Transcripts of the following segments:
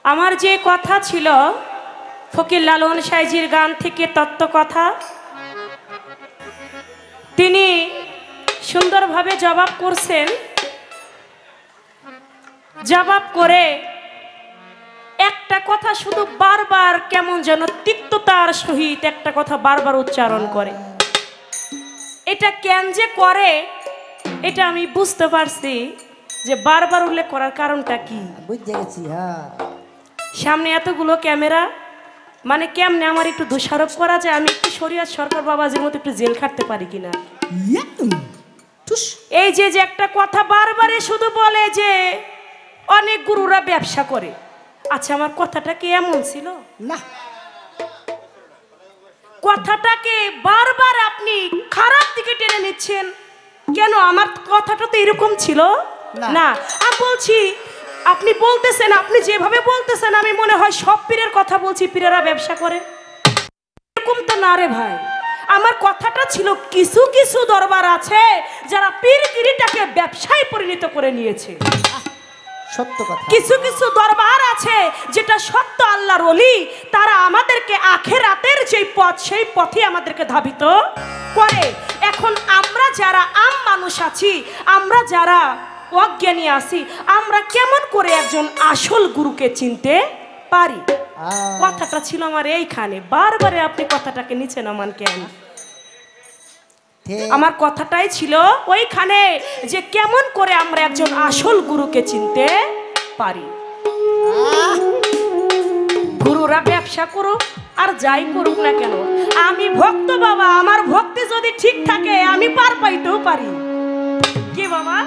আমার যে কথা ছিল ফকির লালন সাইজির গান থেকে তত্ত্ব কথা, তিনি সুন্দরভাবে জবাব করছেন। জবাব করে একটা কথা শুধু বারবার কেমন যেন তিক্ততার সহিত একটা কথা বারবার উচ্চারণ করে। এটা কেন যে করে এটা আমি বুঝতে পারছি যে বারবার উল্লেখ করার কারণটা কি বুঝতে গেছি। হ্যাঁ, সামনে এতগুলো ক্যামেরা, মানে কেমনে আমার একটু দোষারোপ করা যায় আমি একটু শরিয়ত সরকার বাবাজির মতো একটু জেল খাটতে পারি কিনা। এই যে যে একটা কথা বারবারে শুধু বলে যে অনেক গুরুরা ব্যবসা করে। আচ্ছা, আমার কথাটা কি এমন ছিল? না, কথাটাকে বারবার আপনি খারাপ দিকে টেনে নিচ্ছেন কেন? আমার কথাটা তো এরকম ছিল না। আমি বলছি আপনি বলতেছেন, আপনি যেভাবে বলতেছেন আমি মনে হয় সব পীরের কথা বলছি, পীরেরা ব্যবসা করে, এরকম তো না রে ভাই। আমার কথাটা ছিল কিছু কিছু দরবার আছে যারা পীরগিরিটাকে ব্যবসায় পরিণত করে নিয়েছে। সত্য কথা। কিছু কিছু দরবার আছে যেটা সত্য আল্লাহর ওলি, তারা আমাদেরকে আখিরাতের যে পথ সেই পথে আমাদেরকে ধাবিত করে। এখন আমরা যারা আম মানুষ আছি, আমরা যারা অজ্ঞানী আছি, আমরা কেমন করে একজন আসল গুরুকে চিনতে পারি? কথাটা ছিল আমার এইখানে। বারবারে আপনি কথাটাকে নিচে নামান কেন? আমার কথাটাই ছিল ওইখানে যে কেমন করে আমরা একজন আসল গুরুকে চিনতে পারি। গুরুরা ব্যবসা করুক আর যাই করুক না কেন, আমি ভক্ত বাবা, আমার ভক্তি যদি ঠিক থাকে আমি পার পাইতেও পারি। কি বাবা,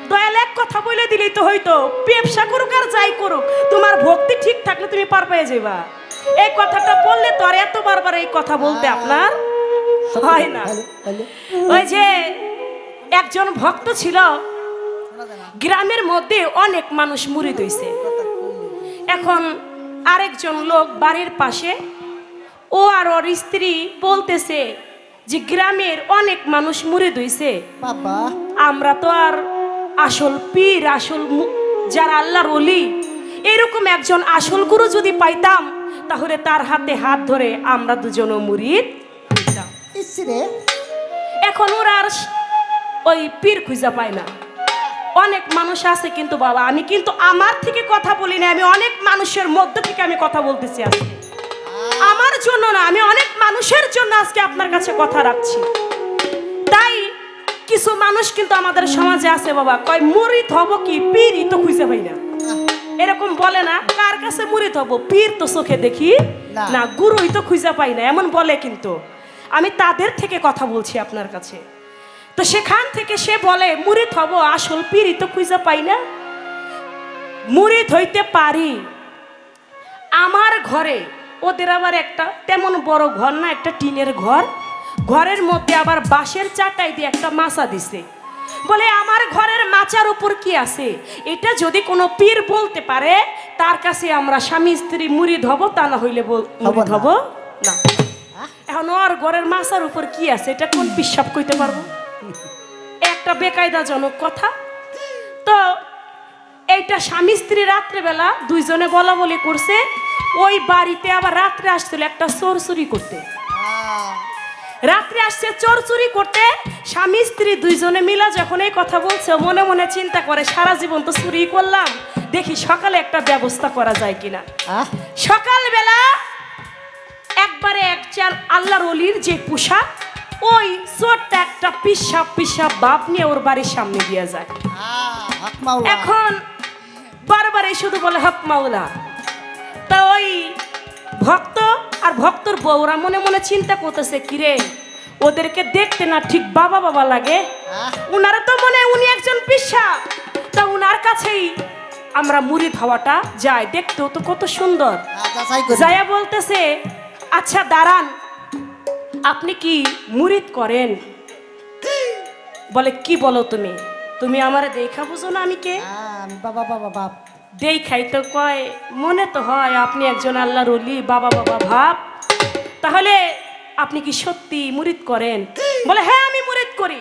দয়াল এক কথা বলে দিলেই তো হইতো, ব্যবসা করুক আর যাই করুক, তোমার ভক্তি ঠিক থাকলে তুমি পার পেয়ে যাবা। এই কথাটা বললে তো আর এত বারবার এই কথা বলতে আপনার হয় না। ওই যে একজন ভক্ত ছিল, গ্রামের মধ্যে অনেক মানুষ মুরিদ হইছে। এখন আরেকজন লোক বাড়ির পাশে, ও আর ওর স্ত্রী বলতেছে যে গ্রামের অনেক মানুষ মুরিদ হইছে, আমরা তো আর আসল পীর, আসল যারা আল্লাহর ওলি, এরকম একজন আসল গুরু যদি পাইতাম তাহলে তার হাতে হাত ধরে আমরা দুজনও মুরিদ হইতাম। এখন ওরা আর ওই পীর খুঁজে পায় না। অনেক মানুষ আছে কিন্তু বাবা, আমি কিন্তু আমার থেকে কথা বলি না, আমি অনেক মানুষের মধ্য থেকে আমি কথা বলতেছি আজকে। আমার জন্য না, আমি অনেক মানুষের জন্য আজকে আপনার কাছে কথা রাখছি। তাই কিছু মানুষ কিন্তু আমাদের সমাজে আছে বাবা, কয় মুরিদ হব কি, পীরই তো খুঁজে পাই না, এরকম বলে না। কার কাছে মুরিদ হব? পীর তো চোখে দেখি না, গুরুই তো খুঁজে পাই না, এমন বলে। কিন্তু আমি তাদের থেকে কথা বলছি আপনার কাছে। তো সেখান থেকে সে বলে মুরিদ হব, আসল পীরই তো খুঁজে পাই না। মুরিদ হইতে পারি আমার ঘরে, ওদের আবার একটা তেমন বড় ঘর না, একটা টিনের ঘর, ঘরের মধ্যে আবার বাঁশের চাটাই দিয়ে একটা মাচা দিছে। বলে আমার ঘরের মাচার উপর কি আছে, এটা যদি কোনো পীর বলতে পারে তার কাছে আমরা স্বামী স্ত্রী মুরিদ হব, তা না হইলে মুরিদ হব না। এখন ওর ঘরের মাচার উপর কি আছে এটা কোন পিসাব কইতে পারবো? একটা বেকায়দাজনক কথা। তো এইটা স্বামী স্ত্রী রাত্রেবেলা দুইজনে বলা বলি করছে। ওই বাড়িতে আবার রাত্রে আসছিল একটা চোর চুরি করতে। রাত্রে আসছে চোর চুরি করতে, স্বামী স্ত্রী দুইজনে মিলা যখন এই কথা বলছে, মনে মনে চিন্তা করে সারা জীবন তো চুরি করলাম, দেখি সকালে একটা ব্যবস্থা করা যায় কিনা। সকালবেলা একবারে একজন আল্লাহর ওলির যে পোশাক, ওই চোরটা একটা পিসাব পিসাব বাপ নিয়ে ওর বাড়ির সামনে দিয়ে যায়। এখন বারবারই শুধু বলে হক মাওলা। তা ওই ভক্ত আর ভক্তর বউরা মনে মনে চিন্তা করতেছে, কিরে ওদেরকে দেখতে না ঠিক বাবা বাবা লাগে, উনারা তো মনে উনি একজন পিসাব, তা উনার কাছেই আমরা মুরিদ হওয়াটা যাই, দেখতেও তো কত সুন্দর। যায়া বলতেছে, আচ্ছা দাঁড়ান, আপনি কি মুরিদ করেন? বলে কি বলো তুমি, তুমি আমারে দেখা বুঝো না আমি কে? বাবা বাবা বাপ দেখাই তো কয়, মনে তো হয় আপনি একজন আল্লাহর ওলি, বাবা বাবা ভাব। তাহলে আপনি কি সত্যি মুরিদ করেন? বলে হ্যাঁ আমি মুরিদ করি।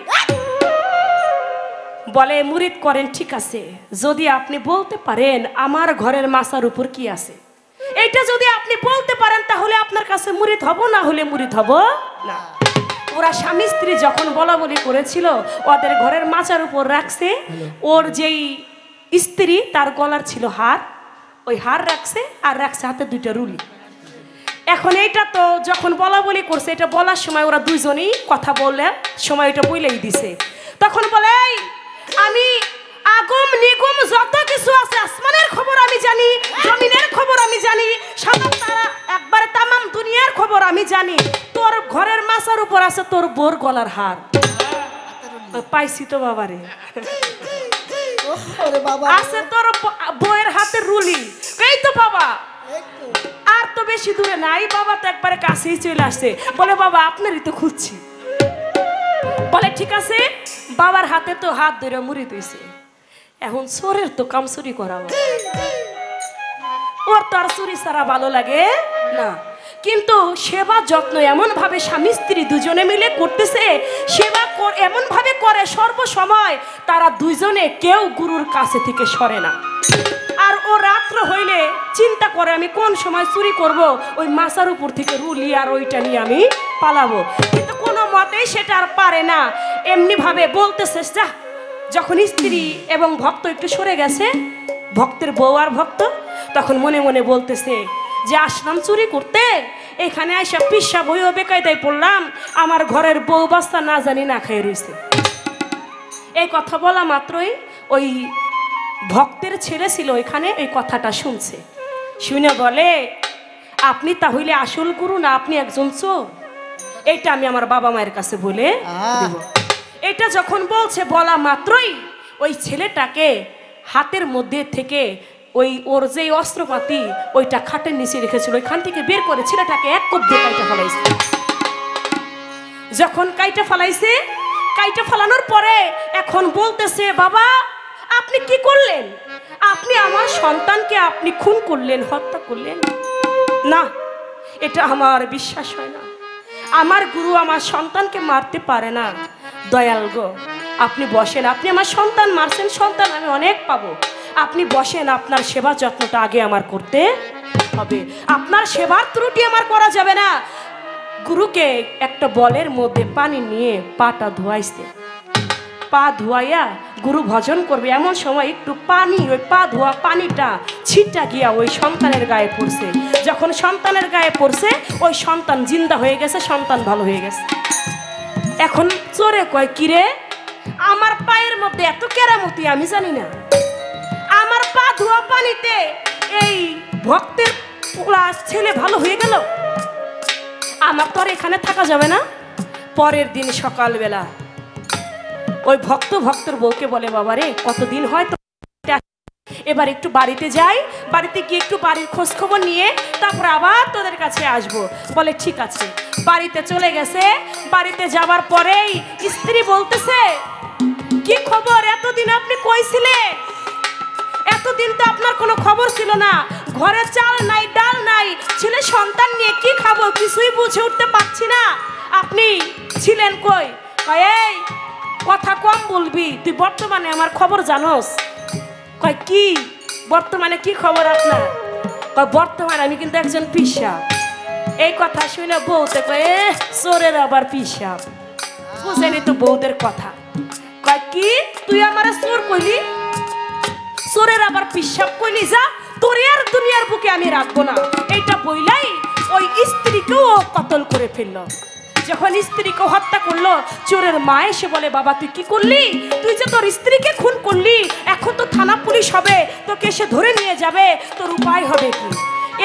বলে মুরিদ করেন, ঠিক আছে, যদি আপনি বলতে পারেন আমার ঘরের মাচার উপর কি আছে, এটা যদি আপনি বলতে পারেন তাহলে আপনার কাছে মুরিদ হব, না হলে মুরিদ হব না। ওরা স্বামী স্ত্রী যখন বলা বলি করেছিল, ওদের ঘরের মাচার উপর রাখছে ওর যেই স্ত্রী, তার গলার ছিল হার, ওই হার রাখছে আর রাখছে হাতে দুইটা রুলি। এখন এইটা তো যখন বলা বলি করছে, এটা বলার সময় ওরা দুইজনই কথা বললে সময় এটা বইলেই দিছে। তখন বলে আমি আগম নিগম যত কিছু আছে, আসমানের খবর আমি জানি, জমিনের খবর আমি জানি, সারা তারা একবারে তামাম দুনিয়ার খবর আমি জানি। তোর ঘরের মাচার উপর আছে তোর বোর গলার হার। পাইছি তো বাবারে, আছে তোর বউয়ের হাতে রুলি। এই তো বাবা, আর তো বেশি দূরে নাই, বাবা তো একবারে কাছেই চলে আসছে। বলে বাবা আপনারই তো খুঁজছি। বলে ঠিক আছে, বাবার হাতে তো হাত ধরে মুড়ি দিয়েছে, এখন চোরের তো কাম চুরি করা, ওর তো আর চুরি ছাড়া ভালো লাগে না। কিন্তু সেবা যত্ন এমন ভাবে স্বামী স্ত্রী দুজনে মিলে করতেছে, সেবা এমন ভাবে করে সর্বসময় তারা দুইজনে কেউ গুরুর কাছে থেকে সরে না। আর ও রাত্র হইলে চিন্তা করে আমি কোন সময় চুরি করব, ওই মাচার উপর থেকে রুলি আর ওইটা নিয়ে আমি পালাবো, কিন্তু কোনো মতেই সেটা আর পারে না। এমনি ভাবে বলতেছে, যা। যখন স্ত্রী এবং ভক্ত একটু সরে গেছে, ভক্তের বউ আর ভক্ত, তখন মনে মনে বলতেছে যে আসলাম চুরি করতে, এখানে আইসা পিসা বইও বেকায়দায় পড়লাম, আমার ঘরের বউ বাচ্চা না জানি না খেয়ে রয়েছে। এই কথা বলা মাত্রই ওই ভক্তের ছেলে ছিল ওইখানে, ওই কথাটা শুনছে, শুনে বলে আপনি তাহলে আসল গুরু না আপনি একজন চোর? এইটা আমি আমার বাবা মায়ের কাছে বলে দেব। এটা যখন বলছে, বলা মাত্রই ওই ছেলেটাকে হাতের মধ্যে থেকে ওই ওর যে অস্ত্রপাতি ওইটা খাটের নিচে রেখেছিল, ওইখান থেকে বের করে ছেলেটাকে এক কোপ দিয়ে কাইটা ফেলাইছে। যখন কাইটা ফেলাইছে, কাইটা ফেলানোর পরে এখন বলতেছে, বাবা আপনি কি করলেন? আপনি আমার সন্তানকে আপনি খুন করলেন, হত্যা করলেন। না, এটা আমার বিশ্বাস হয় না, আমার গুরু আমার সন্তানকে মারতে পারে না। দয়াল গো, আপনি বসেন, আপনি আমার সন্তান মারছেন, সন্তান আমি অনেক পাবো, আপনি বসেন, আপনার সেবা যত্নটা আগে আমার করতে হবে, আপনার সেবার ত্রুটি আমার করা যাবে না। গুরুকে একটা বলের মধ্যে পানি নিয়ে পাটা ধোয়াইছে, পা ধোয়াইয়া গুরু ভজন করবে, এমন সময় একটু পানি, ওই পা ধোয়া পানিটা ছিটা গিয়া ওই সন্তানের গায়ে পড়ছে। যখন সন্তানের গায়ে পড়ছে, ওই সন্তান জিন্দা হয়ে গেছে, সন্তান ভালো হয়ে গেছে। এখন চোরে কয়, কিরে আমার পায়ের মধ্যে এত কেরামতি আমি জানি না, আমার পা ধোয়া পানিতে এই ভক্তের ছেলে ভালো হয়ে গেল, আমার তো আর এখানে থাকা যাবে না। পরের দিন সকালবেলা ওই ভক্তর বউকে বলে, বাবা রে কতদিন হয় তো, এবার একটু বাড়িতে যাই, বাড়িতে গিয়ে একটু বাড়ির খোঁজ খবর নিয়ে তারপর আবার তোদের কাছে আসবো। বলে ঠিক আছে। বাড়িতে চলে গেছে, বাড়িতে যাবার পরেই স্ত্রী বলতেছে, কি খবর, এতদিন আপনি কই ছিলেন? এতদিন তো আপনার কোনো খবর ছিল না, ঘরে চাল নাই ডাল নাই, ছেলে সন্তান নিয়ে কি খাবো কিছুই বুঝে উঠতে পারছি না, আপনি ছিলেন কই? এই কথা কম বলবি, তুই বর্তমানে আমার খবর জানোস? কয় কি বর্তমানে কি খবর আপনার? কয় বর্তমানে আমি কিন্তু একজন পিসাব। এই কথা শুনে বউতে কয়, চোরের আবার পিসাব, বুঝেনি তো বউদের কথা। কয় কি তুই আমার চোর কইলি, চোরের আবার পিসাব কইলি, যা তোর আর দুনিয়ার বুকে আমি রাখবো না। এইটা বইলাই ওই স্ত্রীকেও কতল করে ফেললো। যখন স্ত্রীকে হত্যা করলো, চোরের মা এসে বলে, বাবা তুই কি করলি? তুই যে তোর স্ত্রীকে খুন করলি, এখন তো থানা পুলিশ হবে, তোকে এসে ধরে নিয়ে যাবে, তোর উপায় হবে কি?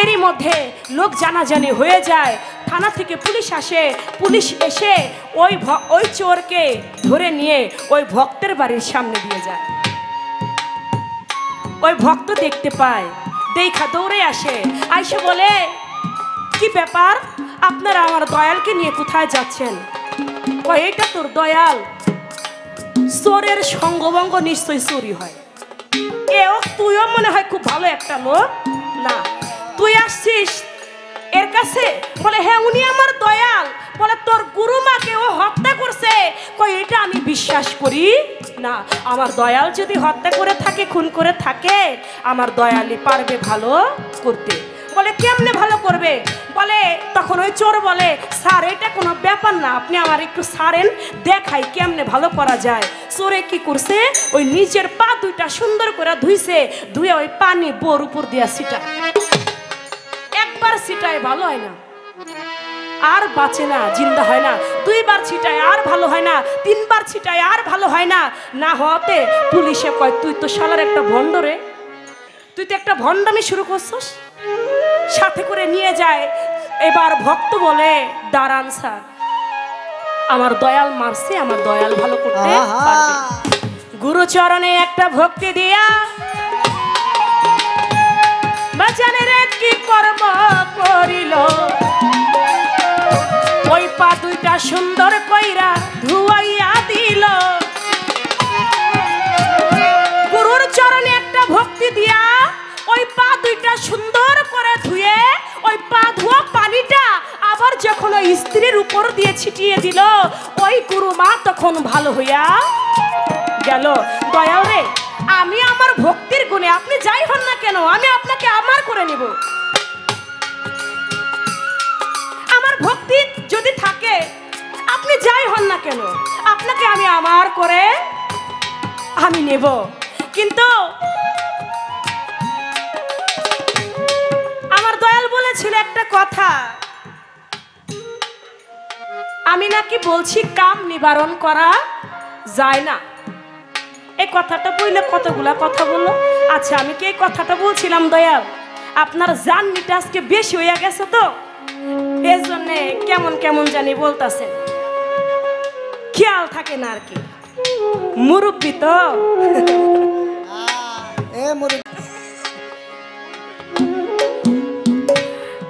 এরই মধ্যে লোক জানাজানি হয়ে যায়, থানা থেকে পুলিশ আসে, পুলিশ এসে ওই চোরকে ধরে নিয়ে ওই ভক্তের বাড়ির সামনে দিয়ে যায়। ওই ভক্ত দেখতে পায়, দেখা দৌড়ে আসে, আইসে বলে, কি ব্যাপার, আপনারা আমার দয়ালকে নিয়ে কোথায় যাচ্ছেন? এটা তোর দয়াল, চোরের সঙ্গভঙ্গ নিশ্চয়ই চুরি হয়। তুইও মনে হয় খুব ভালো একটা লোক না, তুই আসছিস এর কাছে? বলে হ্যাঁ উনি আমার দয়াল। বলে তোর গুরুমাকে ও হত্যা করছে? এটা আমি বিশ্বাস করি না, আমার দয়াল যদি হত্যা করে থাকে, খুন করে থাকে, আমার দয়ালই পারবে ভালো করতে। বলে কেমনে ভালো করবে? বলে তখন ওই চোর বলে, স্যার এটা কোনো ব্যাপার না, আপনি আমার একটু ছাড়েন, দেখাই কেমনে ভালো করা যায়। চোরে কি করছে, ওই নিজের পা দুইটা সুন্দর করে ধুইছে, ধুয়ে ওই পানি বোর উপর দিয়া ছিটায়। একবার ছিটায় ভালো হয় না, আর বাঁচে না, জিন্দা হয় না। দুইবার ছিটায় আর ভালো হয় না, তিনবার ছিটায় আর ভালো হয় না। না হতে পুলিশে কয়, তুই তো শালার একটা ভণ্ড রে, তুই তো একটা ভণ্ডামি শুরু করছিস। সাথে করে নিয়ে যায়। এবার ভক্ত বলে, দাঁড়ান স্যার, আমার দয়াল মারছে, আমার দয়াল ভালো করতে পারবে। গুরুচরণে একটা ভক্তি দিয়া, বাজানের কি কর্ম করিল, ওই পা দুইটা সুন্দর কইরা ধুয়াইয়া দিল। গুরুর চরণে একটা ভক্তি দিয়া ওই পা দুইটা সুন্দর করে ধুয়ে, ওই পা ধোয়া পানিটা আবার যখন ওই স্ত্রীর উপর দিয়ে ছিটিয়ে দিল, ওই গুরু মা তখন ভালো হইয়া গেল। দয়াল রে, আমি আমার ভক্তির গুণে, আপনি যাই হন না কেন, আমি আপনাকে আমার করে নিব। আমার ভক্তি যদি থাকে, আপনি যাই হন না কেন, আপনাকে আমি আমার করে আমি নেব। কিন্তু আমার দয়াল বলেছিল একটা কথা, আমি নাকি বলছি কাম নিবারণ করা যায় না। এই কথাটা বললে কতগুলা কথা বললো। আচ্ছা, আমি কি এই কথাটা বলছিলাম দয়াল, আপনার জার্নিটা আজকে বেশি হইয়া গেছে তো, এর জন্য কেমন কেমন জানি বলতেছেন, খেয়াল থাকে না আর কি, মুরব্বী তো।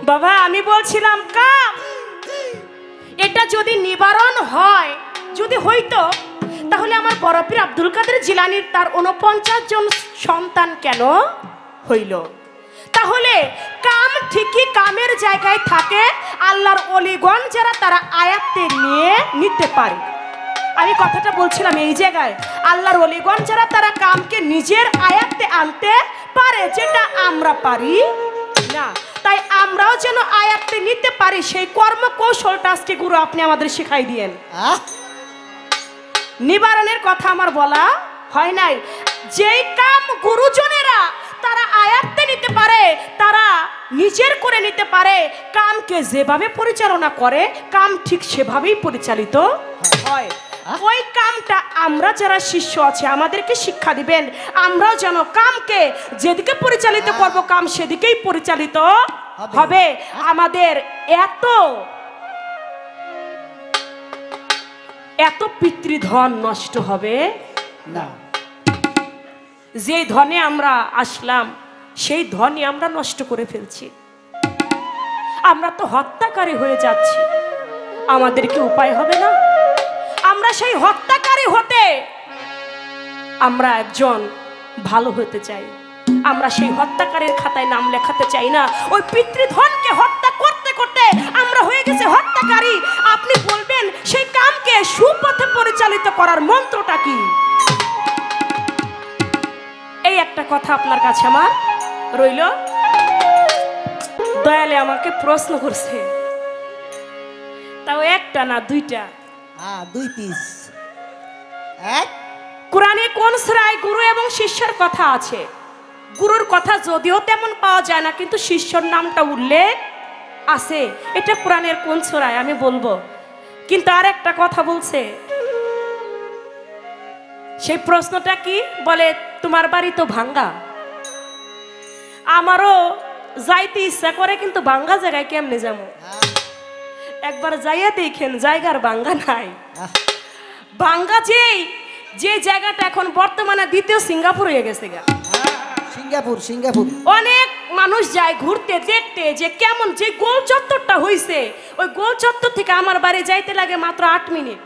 বাবা আমি বলছিলাম কাম, এটা যদি নিবারণ হয়, যদি হইতো, তাহলে আমার বড় পীর আব্দুল কাদের জিলানীর তার 49 জন সন্তান কেন হইল? তাহলে কাম ঠিকই কামের জায়গায় থাকে, আল্লাহর ওলিগণ যারা তারা আয়াতে নিয়ে নিতে পারে। আমি কথাটা বলছিলাম এই জায়গায়, আল্লাহর ওলিগণ যারা তারা কামকে নিজের আয়াতে আনতে পারে, যেটা আমরা পারি না। তাই আমরাও যেন আয়াতে নিতে পারি, সেই কর্ম কৌশলটা আজকে গুরু আপনি আমাদের শিখাই দিয়েন। নিবারণের কথা আমার বলা হয় নাই, যেই কাম গুরুজনেরা তারা আয়াত্তে নিতে পারে, তারা নিজের করে নিতে পারে, কামকে যেভাবে পরিচালনা করে, কাম ঠিক সেভাবেই পরিচালিত হয়। ওই কামটা আমরা যারা শিষ্য আছে আমাদেরকে শিক্ষা দিবেন, আমরাও যেন কামকে যেদিকে পরিচালিত করব, কাম সেদিকেই পরিচালিত হবে। আমাদের এত এত পিতৃধন নষ্ট হবে না। যে ধনে আমরা আসলাম, সেই ধনই আমরা নষ্ট করে ফেলছি। আমরা তো হত্যাকারী হয়ে যাচ্ছি, আমাদের কি উপায় হবে না? আমরা সেই হত্যাকারী হতে আমরা একজন ভালো হতে চাই, আমরা সেই হত্যাকারীর খাতায় নাম লেখাতে চাই না। ওই পিতৃধনকে হত্যা করতে করতে আমরা হয়ে গেছে হত্যাকারী। আপনি বলবেন সেই কামকে সুপথে পরিচালিত করার মন্ত্রটা কি? এই একটা কথা আপনার কাছে আমার রইল। দয়ালে আমাকে প্রশ্ন করছে, তাও একটা না দুইটা, দুই পিস। কোরআনে কোন সূরায় গুরু এবং শিষ্যের কথা আছে? গুরুর কথা যদিও তেমন পাওয়া যায় না, কিন্তু শিষ্যর নামটা উল্লেখ আছে। এটা কোরআনের কোন সূরায় আমি বলবো, কিন্তু আর একটা কথা বলছে। সেই প্রশ্নটা কি? বলে তোমার বাড়ি তো ভাঙ্গা। আমারও যাইতে ইচ্ছা করে, কিন্তু ভাঙ্গা জায়গায় কেমনে যাবো? একবার যাইয়া দেখেন, জায়গার ভাঙ্গা নাই। ভাঙ্গা যে জায়গাটা এখন বর্তমানে দ্বিতীয় সিঙ্গাপুর হয়ে গেছে গা। সিঙ্গাপুর অনেক মানুষ যায় ঘুরতে দেখতে, যে কেমন যে গোল চত্বরটা হইছে, ওই গোল চত্বর থেকে আমার বাড়ি যাইতে লাগে মাত্র 8 মিনিট।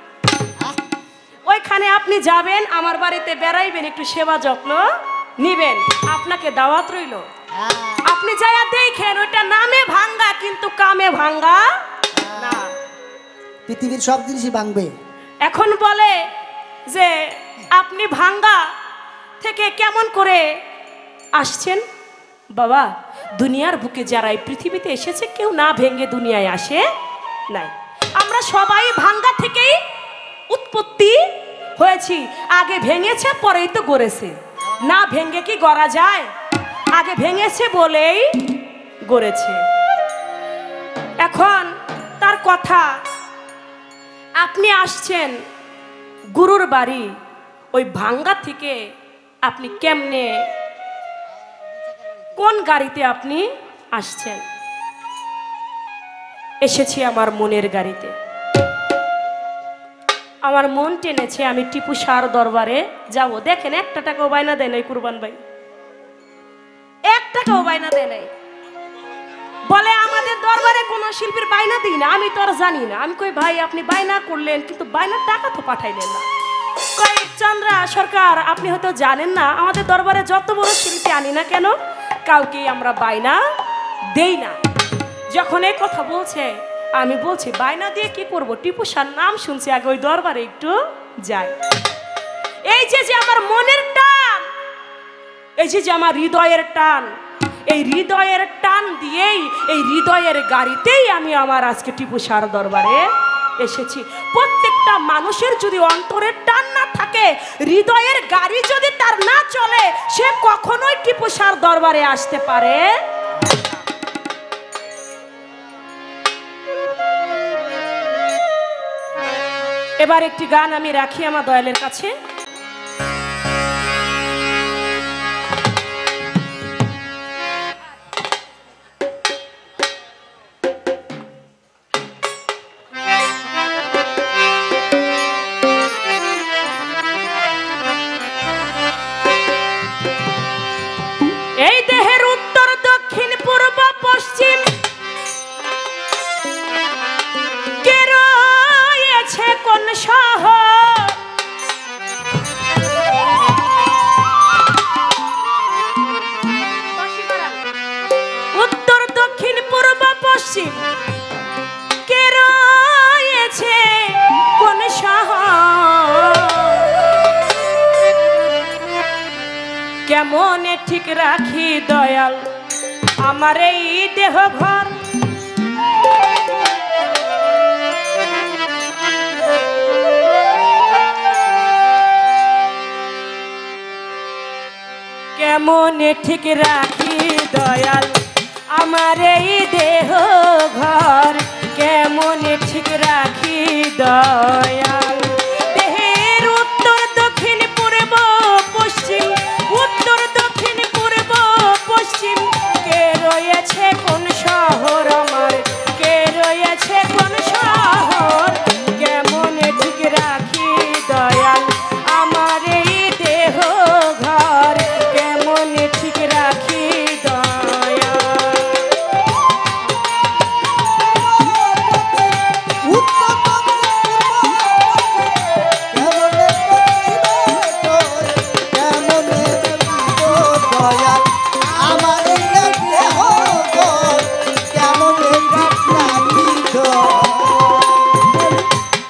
ওইখানে আপনি যাবেন, আমার বাড়িতে বেড়াইবেন, একটু সেবা যত্ন নিবেন, আপনাকে দাওয়াত রইল। আপনি যাইয়া দেখেন, ওইটা নামে ভাঙ্গা কিন্তু কামে ভাঙ্গা না। পৃথিবীর সব জিনিসই ভাঙবে। এখন বলে যে আপনি ভাঙ্গা থেকে কেমন করে আসছেন? বাবা, দুনিয়ার বুকে যারা এই পৃথিবীতে এসেছে কেউ না ভেঙে দুনিয়ায় আসে নাই। আমরা সবাই ভাঙ্গা থেকেই উৎপত্তি হয়েছি। আগে ভেঙেছে পরেই তো গড়েছে। না ভেঙে কি গড়া যায়? আগে ভেঙেছে বলেই গড়েছে। এখন তার কথা, আপনি আসছেন গুরুর বাড়ি, ওই ভাঙ্গা থেকে আপনি কেমনে, কোন গাড়িতে আপনি আসছেন? এসেছি আমার মনের গাড়িতে। আমার মন টেনেছে আমি টিপু সার দরবারে যাব। দেখেন, একটা টাকাও বায়না দেয় নাই কুরবান ভাই, এক টাকাও বায়না দেয় নাই। বলে আমাদের দরবারে কোন শিল্পীর বায়না দিই না। আমি তো আর জানি না। আমি কই ভাই আপনি বায়না করলেন কিন্তু বায়নার টাকা তো পাঠাইলেন না। কই চন্দ্রা সরকার, আপনি হয়তো জানেন না আমাদের দরবারে যত বড় শিল্পী আনি না কেন কাউকে আমরা বায়না দেই না। যখন এই কথা বলছে আমি বলছি বায়না দিয়ে কি করব? টিপু সার নাম শুনছি, আগে ওই দরবারে একটু যাই। এই যে আমার মনের টান, এই যে আমার হৃদয়ের টান, এই হৃদয়ের টান দিয়েই, এই হৃদয়ের গাড়িতেই আমি আমার আজকে টিপু সার দরবারে এসেছি। প্রত্যেকটা মানুষের যদি অন্তরের টান না থাকে, হৃদয়ের গাড়ি যদি তার না চলে, সে কখনোই টিপু সার দরবারে আসতে পারে। এবার একটি গান আমি রাখি আমার দয়ালের কাছে। এই দেহের উত্তর দক্ষিণ পূর্ব পশ্চিম কে রয়েছে কোন শহর? উত্তর দক্ষিণ পূর্ব পশ্চিম কে রয়েছে কোন শহর? কেমনে ঠিক রাখি দয়াল আমার এই দেহ ঘর? কেমনে ঠিক রাখি দয়াল আমার এই দেহ ঘর? কেমনে ঠিক রাখি দয়াল? দেহের উত্তর দক্ষিণ পূর্ব পশ্চিম, উত্তর দক্ষিণ পূর্ব পশ্চিম কে রয়েছে কোন শহর আমার? কে রয়েছে কোন শহর? কেমনে ঠিক রাখি দয়াল আমার এই দেহ ঘর? কেমনে ঠিক রাখি দয়াল?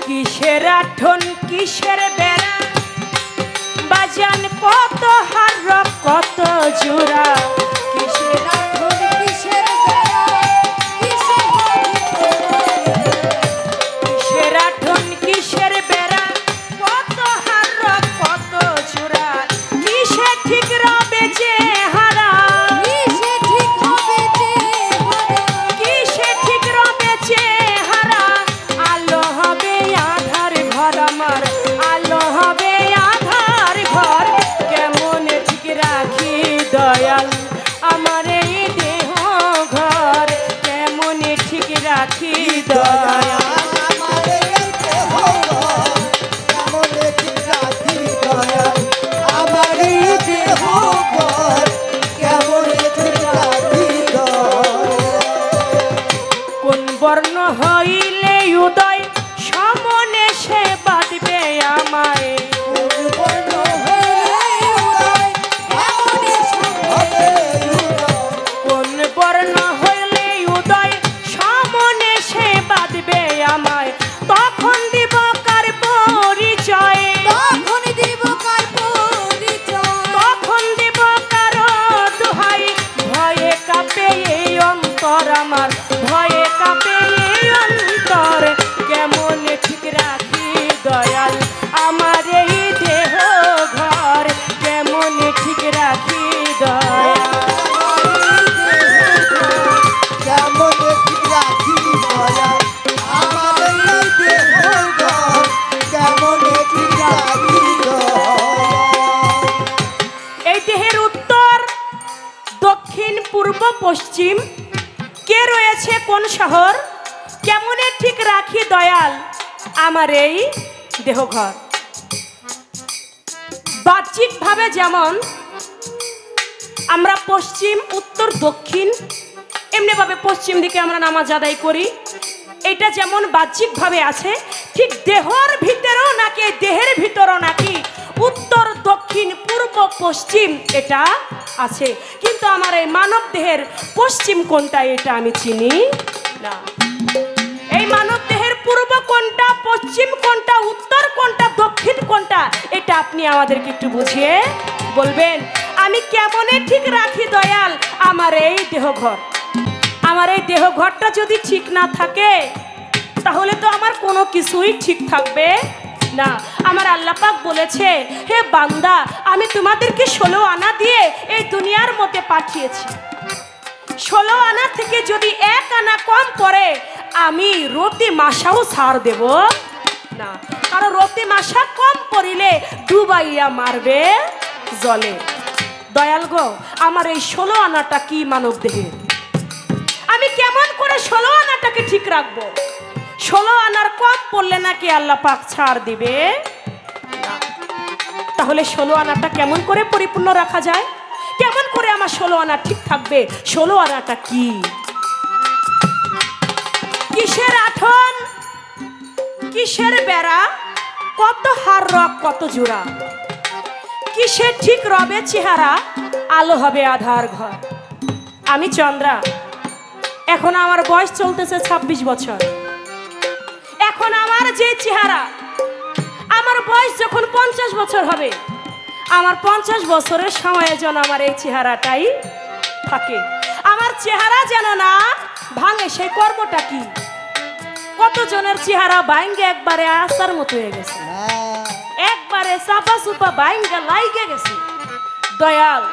কিসের আঠন কিসের বেড়া, বাজান কত হার কত জোড়া? কিসের আঠন কিসের বেড়া, কিসের আঠন কিসের বেড়া, কত হার কত জোড়া? কিসে ঠিক রবে যে হারা, কিসে ঠিক হবে যে হারা, কিসে ঠিক রবে যে হারা? আলো হবে আধার ঘর আমার, আলো হবে আধার ঘর। কেমনে ঠিক রাখি দয়াল আমার এই দেহ ঘর? কেমনে ঠিক রাখি দয়াল? কোন বর্ণ হইলে উদয় সমনে সে বাঁধবে আমায়? কোন বর্ণ হইলে উদয় সমনে সে বাঁধবে দক্ষিণ পূর্ব পশ্চিম, কে রয়েছে কোন শহর, কেমনে ঠিক রাখি দয়াল আমার এই দেহঘর। বাহ্যিকভাবে যেমন আমরা পশ্চিম উত্তর দক্ষিণ এমনিভাবে পশ্চিম দিকে আমরা নামাজ আদায় করি, এটা যেমন বাহ্যিকভাবে আছে, ঠিক দেহের ভিতরেও নাকি দেহের ভিতরেও নাকি উত্তর দক্ষিণ পূর্ব পশ্চিম এটা আছে। কিন্তু আমার এই মানব দেহের পশ্চিম কোনটা এটা আমি চিনি না। এই মানব দেহের পূর্ব কোনটা, পশ্চিম কোনটা, উত্তর কোনটা, দক্ষিণ কোনটা, এটা আপনি আমাদেরকে একটু বুঝিয়ে বলবেন। আমি কেমনে ঠিক রাখি দয়াল আমার এই দেহঘর। আমার এই দেহঘরটা যদি ঠিক না থাকে তাহলে তো আমার কোনো কিছুই ঠিক থাকবে না। আমার আল্লাহ পাক বলেছে, হে বান্দা আমি তোমাদেরকে 16 আনা দিয়ে এই দুনিয়ার মধ্যে পাঠিয়েছি। 16 আনা থেকে যদি 1 আনা কম পড়ে আমি রতি মাসাও ছাড় দেব না, কারণ রতি মাসা কম পড়িলে ডুবাইয়া মারবে জলে। দয়াল গো, আমার এই 16 আনাটা কি মানব দেহের, আমি কেমন করে 16 আনাটাকে ঠিক রাখবো? 16 আনার কম পড়লে নাকি আল্লাহ পাক ছাড় দিবে না। তাহলে 16 আনাটা কেমন করে পরিপূর্ণ রাখা যায়, কেমন করে আমার 16 আনা ঠিক থাকবে? 16 আনাটা কি? কিসের আঠন, কিসের বেড়া, কত হার রক কত জোড়া, কিসের ঠিক রবে চেহারা, আলো হবে আধার ঘর। আমি চন্দ্রা, এখন আমার বয়স চলতেছে 26 বছর। এখন আমার যে চেহারা, আমার বয়স যখন 50 বছর হবে, আমার 50 বছরের সময়ে যেন আমার এই চেহারাটাই থাকে। আমার চেহারা যেন না ভাঙে, সেই কর্মটা কি? কতজনের চেহারা ভাঙ্গে একবারে আসার মতো হয়ে গেছে, একবারে চাপা চুপা ভাঙ্গে লাইগে গেছে। দয়াল,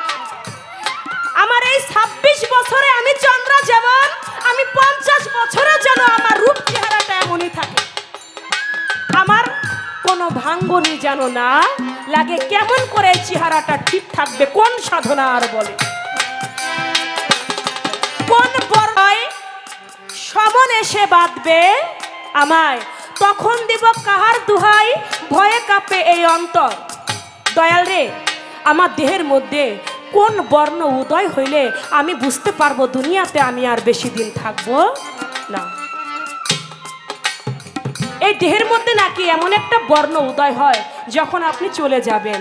আমার এই 26 বছরে আমি চন্দ্রা যেমন, আমি 50 বছরে যেন আমার রূপ চেহারাটা এমনই থাকে, আমার কোনো ভাঙ্গনি যেন না লাগে। কেমন করে চেহারাটা ঠিক থাকবে? কোন সাধনা আর বলে, কোন বড়াই সমন এসে বাঁধবে আমায়, তখন দিব কাহার দুহাই, ভয়ে কাঁপে এই অন্তর। দয়াল রে, আমার দেহের মধ্যে কোন বর্ণ উদয় হইলে আমি বুঝতে পারবো দুনিয়াতে আমি আর বেশি দিন থাকবো না। এই দেহের মধ্যে নাকি এমন একটা বর্ণ উদয় হয় যখন আপনি চলে যাবেন,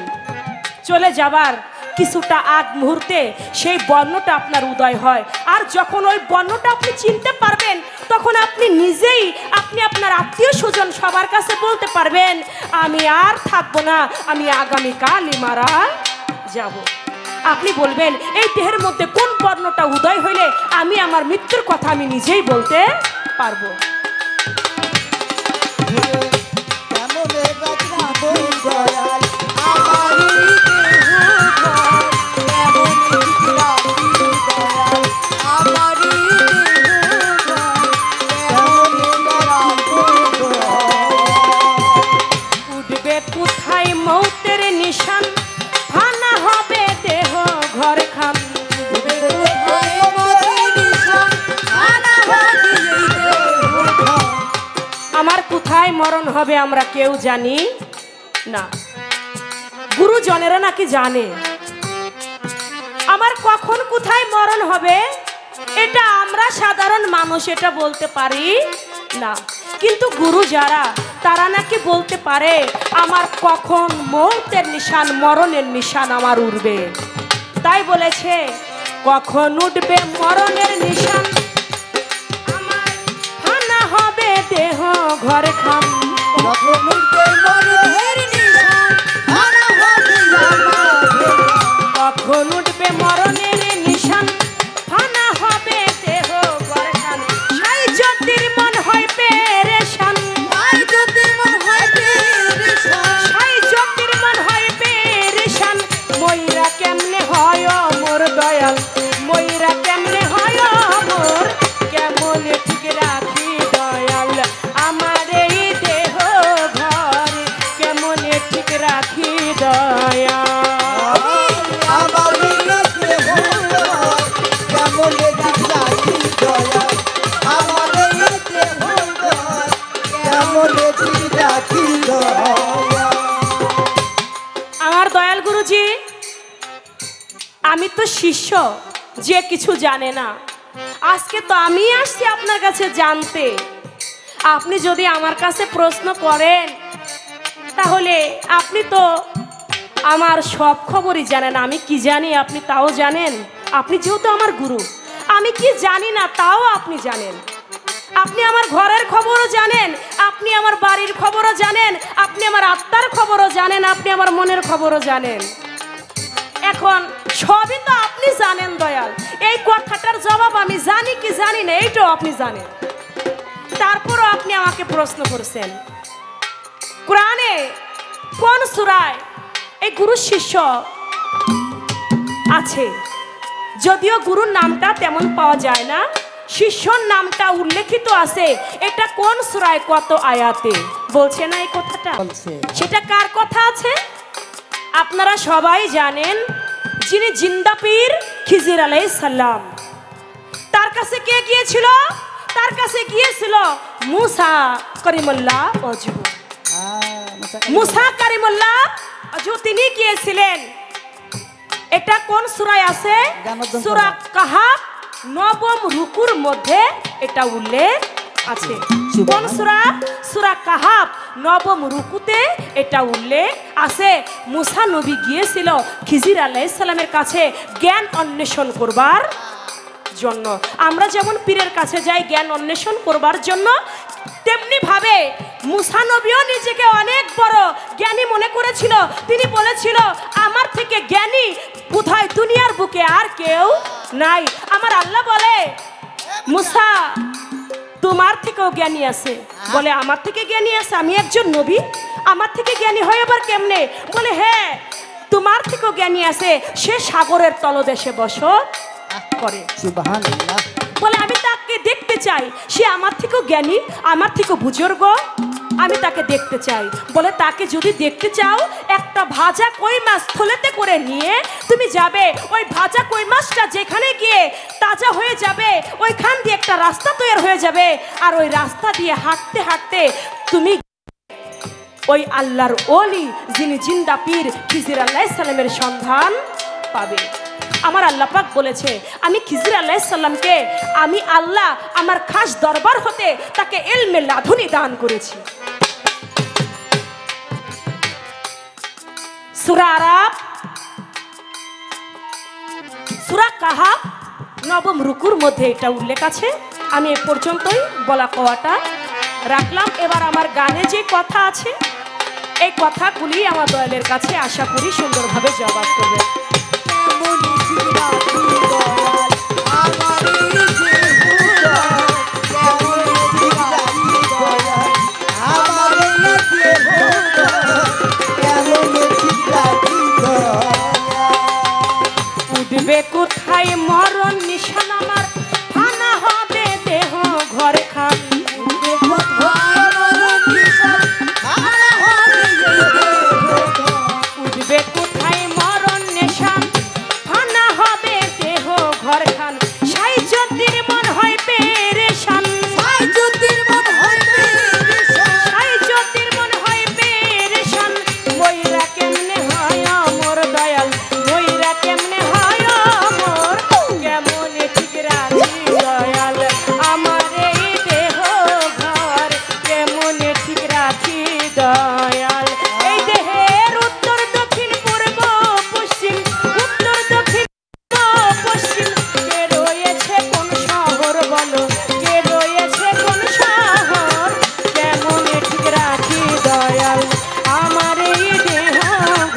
চলে যাবার কিছুটা আগ মুহূর্তে সেই বর্ণটা আপনার উদয় হয়। আর যখন ওই বর্ণটা আপনি চিনতে পারবেন তখন আপনি নিজেই, আপনি আপনার আত্মীয় স্বজন সবার কাছে বলতে পারবেন আমি আর থাকবো না, আমি আগামীকালই মারা যাব। আপনি বলবেন এই দেহের মধ্যে কোন বর্ণটা উদয় হইলে আমি আমার মৃত্যুর কথা আমি নিজেই বলতে পারবো। উঠবে কোথায় মৌতের নিশান, ফানা হবে দেহ ঘর খাম। আমার কোথায় মরণ হবে আমরা কেউ জানি না, গুরুজনেরা নাকি জানে। আমার কখন কোথায় মরণ হবে এটা আমরা সাধারণ মানুষ এটা বলতে পারি না, কিন্তু গুরু যারা তারা নাকি বলতে পারে আমার কখন মৌতের নিশান, মরণের নিশান আমার উঠবে। তাই বলেছে কখন উঠবে মরণের নিশান, আমার ফানা হবে দেহ ঘরে খাম। কখন উঠবে মরণের নিশান, ফানা হবে কখন উঠবে মরণের নিশান, ফানা হবে দেহ ঘরে খাম। সাই জ্যোতির মন হয় পেরেশান, সাই জ্যোতির মন হয় পেরেশান, সাই জ্যোতির মন হয় পেরেশান। ময়রা কেমনে হয় মোর দয়াল, ময়রা কেমনে হয় মোর, কেমন ঠিক রাখি দয়াল আমার এই দেহ ঘরে, আমি তো শিষ্য, যে কিছু জানে না। আজকে তো আমি আসছি আপনার কাছে জানতে। আপনি যদি আমার কাছে প্রশ্ন করেন, তাহলে আপনি তো আমার সব খবরই জানেন। আমি কি জানি আপনি তাও জানেন। আপনি যেহেতু আমার গুরু, আমি কি জানি না তাও আপনি জানেন। আপনি আমার ঘরের খবরও জানেন, আপনি আমার বাড়ির খবরও জানেন, আপনি আমার আত্মার খবরও জানেন, আপনি আমার মনের খবরও জানেন। এখন সবই তো আপনি জানেন দয়াল। এই কথাটার জবাব আমি জানি কি জানি না এইটাও আপনি জানেন। তারপরও আপনি আমাকে প্রশ্ন করছেন কোরআনে কোন সূরায় এই গুরু শিষ্য আছে। যদিও গুরুর নামটা তেমন পাওয়া যায় না, শিষ্যর নামটা উল্লেখিত আছে। এটা কোন সূরায় কত আয়াতে বলছে না এই কথাটা? সেটা কার কথা আছে? আপনারা সবাই জানেন, যিনি জিন্দা পীর খিজির আলাইহিস সালাম। তার কাছে কে গিয়েছিল? তার কাছে গিয়েছিল মুসা করিমুল্লাহ ওয়াজহু। মুসা কারিমুল্লাহ ওয়াজহু তিনি গিয়েছিলেন। এটা কোন সূরায় আছে? সূরা কাহাফ 9 রুকুর মধ্যে এটা উল্লেখ আছে। কোন সূরা? সূরা কাহাফ 9 রুকুতে এটা উল্লেখ আছে। মুসা নবী গিয়েছিল খিজির আলাইহিস সালামের কাছে জ্ঞান অন্বেষণ করবার জন্য। আমরা যেমন পীরের কাছে যাই জ্ঞান অন্বেষণ করবার জন্য, তেমনি ভাবে মুসা নবীও নিজেকে অনেক বড় জ্ঞানী মনে করেছিল। তিনি বলেছিল, আমার থেকে জ্ঞানী বোধহয় দুনিয়ার বুকে আর কেউ নাই। আমার আল্লাহ বলে, মুসা তোমার থেকেও জ্ঞানী আছে। বলে, আমার থেকে জ্ঞানী আছে? আমি একজন নবী, আমার থেকে জ্ঞানী হয় আবার কেমনে? বলে, হ্যাঁ তোমার থেকেও জ্ঞানী আছে, সে সাগরের তলদেশে বসত করে। সুবহানাল্লাহ। বলে, আমি তাকে দেখতে চাই, সে আমার থেকেও জ্ঞানী, আমার থেকেও বুজুর্গ, আমি তাকে দেখতে চাই। বলে, তাকে যদি দেখতে চাও, একটা ভাজা কই মাছ থলেতে করে নিয়ে তুমি যাবে। ওই ভাজা কই মাছটা যেখানে গিয়ে তাজা হয়ে যাবে, ওইখান দিয়ে একটা রাস্তা তৈরি হয়ে যাবে। আর ওই রাস্তা দিয়ে হাঁটতে হাঁটতে তুমি ওই আল্লাহর ওলি, যিনি জিন্দা পীর খিজির আলাইহিস সালামের সন্ধান পাবে। আমার আল্লাহ পাক বলেছে, আমি খিজির আলাইহিস সালামকে, আমি আল্লাহ আমার খাস দরবার হতে তাকে ইলমে লাদুনি দান করেছি। সূরা আরাফ, সূরা কাহাফ 9 রুকুর মধ্যে এটা উল্লেখ আছে। আমি এ পর্যন্তই বলা কওয়াটা রাখলাম। এবার আমার গানে যে কথা আছে, এই কথাগুলি আমার দয়ালের কাছে আশা করি সুন্দরভাবে জবাব করবে। উঠবে কোথায় মরণ নিশান আমার, ফানা হবে দেহ ঘর খান। উঠবে কোথায় মরণ নিশান, ফানা হবে দেহ ঘর খান। সাই জ্যোতির মন হয় পেরেশান, সাই জ্যোতির মন হয় পেরেশান। ময়রা কেমনে হয় আমার দয়াল, ময়রা কেমনে হয় আমার, কেমনে ঠিক রাখি দয়াল আমার এই দেহ ঘর, কেমনে ঠিক রাখি দয়াল। এই দেহের উত্তর দক্ষিণ পূর্ব পশ্চিম, উত্তর দক্ষিণ পশ্চিম, কে রয়েছে কোন শহর বলো, কে রয়েছে কোন শহর, কেমনে ঠিক রাখি দয়াল আমার এই দেহ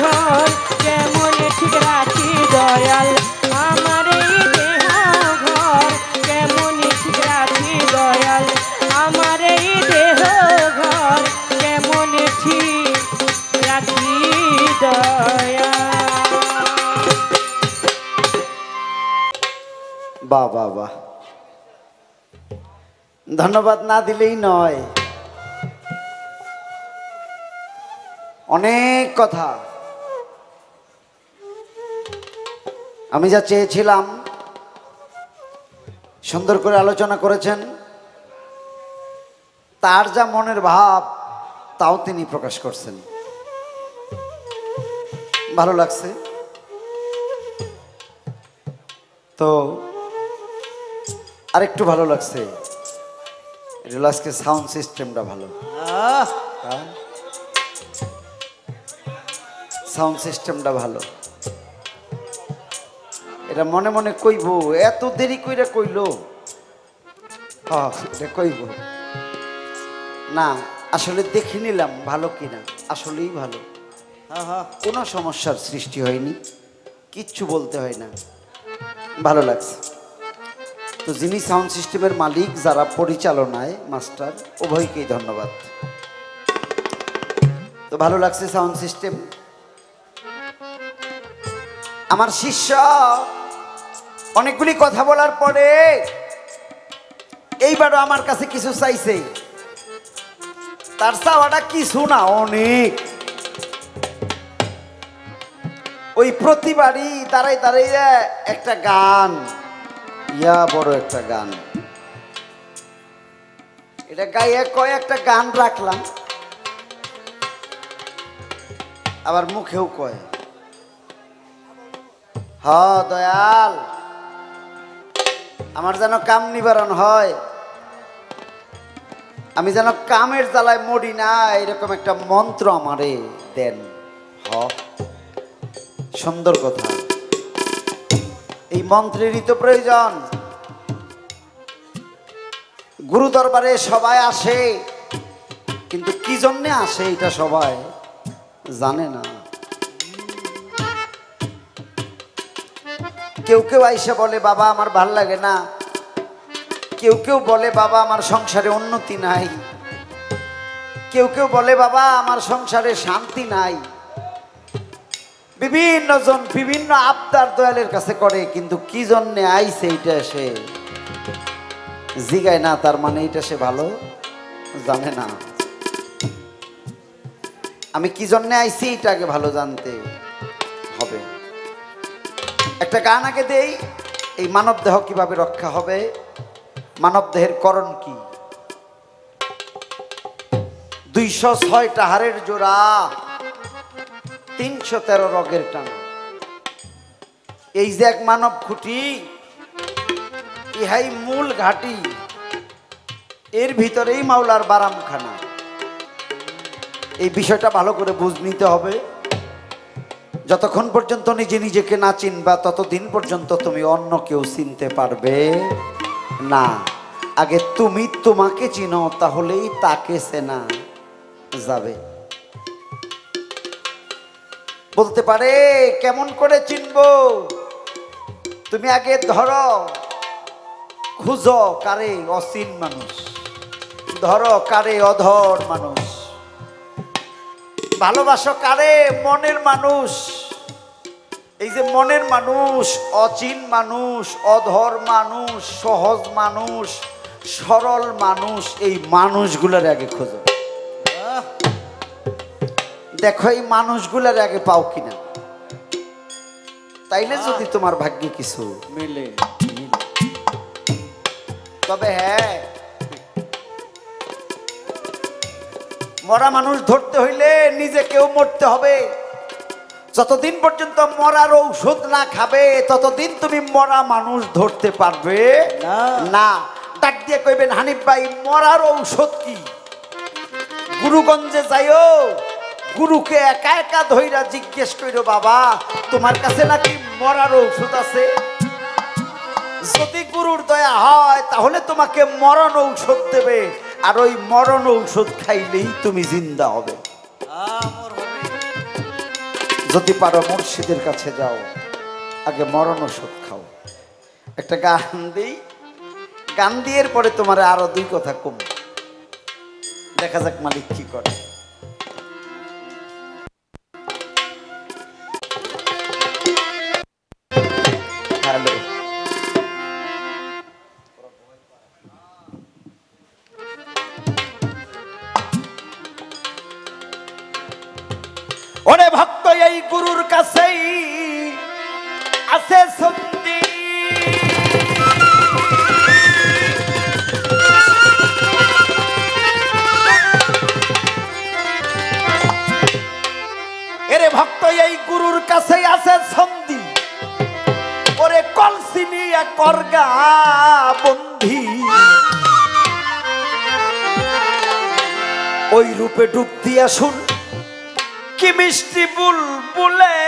ঘর, কেমনে ঠিক রাখি দয়াল আমার এই দেহ ঘর, কেমনে ঠিক রাখি দয়াল আমার এই দেহ ঘর, কেমনে ঠিক রাখি দয়াল। বাহ বাহ বাহ, ধন্যবাদ না দিলেই নয়। অনেক কথা আমি যা চেয়েছিলাম সুন্দর করে আলোচনা করেছেন। তার যা মনের ভাব তাও তিনি প্রকাশ করছেন। ভালো লাগছে। তো আরেকটু ভালো লাগছে, এটা হলো আজকে সাউন্ড সিস্টেমটা ভালো। সাউন্ড সিস্টেমটা ভালো। এটা মনে মনে কইব, এত দেরি কইরা কইলো। হ্যাঁ, এটা কইব না, আসলে দেখে নিলাম ভালো কিনা, আসলেই ভালো। কোনো সমস্যার সৃষ্টি হয়নি, কিচ্ছু বলতে হয় না, ভালো লাগছে। তো যিনি সাউন্ড সিস্টেমের মালিক, যারা পরিচালনায় মাস্টার, উভয়কেই ধন্যবাদ। তো ভালো লাগছে সাউন্ড সিস্টেম। আমার শিষ্য অনেকগুলি কথা বলার পরে এইবারও আমার কাছে কিছু চাইছে। তার চাওয়াটা কিছু না, অনেক। ওই প্রতিবারই দাঁড়াই দাঁড়াই একটা গান, বড় একটা গান, এটা গায়ে একটা গান রাখলাম, আবার মুখেও কয়, হ দয়াল, আমার যেন কাম নিবারণ হয়, আমি যেন কামের জ্বালায় মরি না, এরকম একটা মন্ত্র আমারে দেন। হ, সুন্দর কথা। এই মন্ত্রেরই তো প্রয়োজন। গুরু দরবারে সবাই আসে, কিন্তু কি জন্যে আসে এটা সবাই জানে না। কেউ কেউ আইসা বলে বাবা আমার ভাল লাগে না, কেউ কেউ বলে বাবা আমার সংসারে উন্নতি নাই, কেউ কেউ বলে বাবা আমার সংসারে শান্তি নাই। বিভিন্ন জন বিভিন্ন আবদার দয়ালের কাছে করে, কিন্তু কি জন্যে আইছে এটা সে জিগায় না, তার মানে এটা সে ভালো জানে না। আমি কি জন্যে আইছি এটা আগে ভালো জানতে হবে। একটা গান আগে দেই, এই মানব দেহ কিভাবে রক্ষা হবে, মানব দেহের করণ কি। 206টা হাড়ের জোড়া, 313 রগের টানা, এই যে এক মানব খুঁটি, ইহাই মূল ঘাটি, এর ভিতরেই মাওলার বারামখানা। এই বিষয়টা ভালো করে বুঝ নিতে হবে। যতক্ষণ পর্যন্ত নিজে নিজেকে না চিনবা, ততদিন পর্যন্ত তুমি অন্য কেউ চিনতে পারবে না। আগে তুমি তোমাকে চিনো, তাহলেই তাকে চেনা যাবে। বলতে পারে কেমন করে চিনবো? তুমি আগে ধরো, খুঁজো কারে অচিন মানুষ, ধরো কারে অধর মানুষ, ভালোবাসো কারে মনের মানুষ। এই যে মনের মানুষ, অচিন মানুষ, অধর মানুষ, সহজ মানুষ, সরল মানুষ, এই মানুষগুলোর আগে খোঁজো। দেখো এই মানুষগুলোর আগে পাও কিনা, তাইলে যদি তোমার ভাগ্যে কিছু মিলে। তবে হ্যাঁ, মরা মানুষ ধরতে হইলে নিজেকেও মরতে হবে। যতদিন পর্যন্ত মরার ঔষধ না খাবে, ততদিন তুমি মরা মানুষ ধরতে পারবে না। ডাক দিয়ে কইবেন, হানিফ ভাই মরার ঔষধ কি? গুরুগঞ্জে যাইও, গুরুকে একা একা ধইরা জিজ্ঞেস কইরো, বাবা তোমার কাছে নাকি মরার ঔষধ আছে? যদি গুরুর দয়া হয় তাহলে তোমাকে মরণ ঔষধ দেবে, আর ওই মরণ ঔষধ খাইলেই তুমি জিন্দা হবে। যদি পারো মুর্শিদের কাছে যাও, আগে মরণ ঔষধ খাও। একটা গান দিই, গান দিয়ে পরে তোমার আরো 2 কথা কম, দেখা যাক মালিক কি করে। হ্যালো, ওরে ভক্ত এই গুরুর কাছেই আছে সন্ধি, কলসিনিয়া করগা বন্ধি ওই রূপে ডুব দিয়া শুন কি মিষ্টি বুলবুলে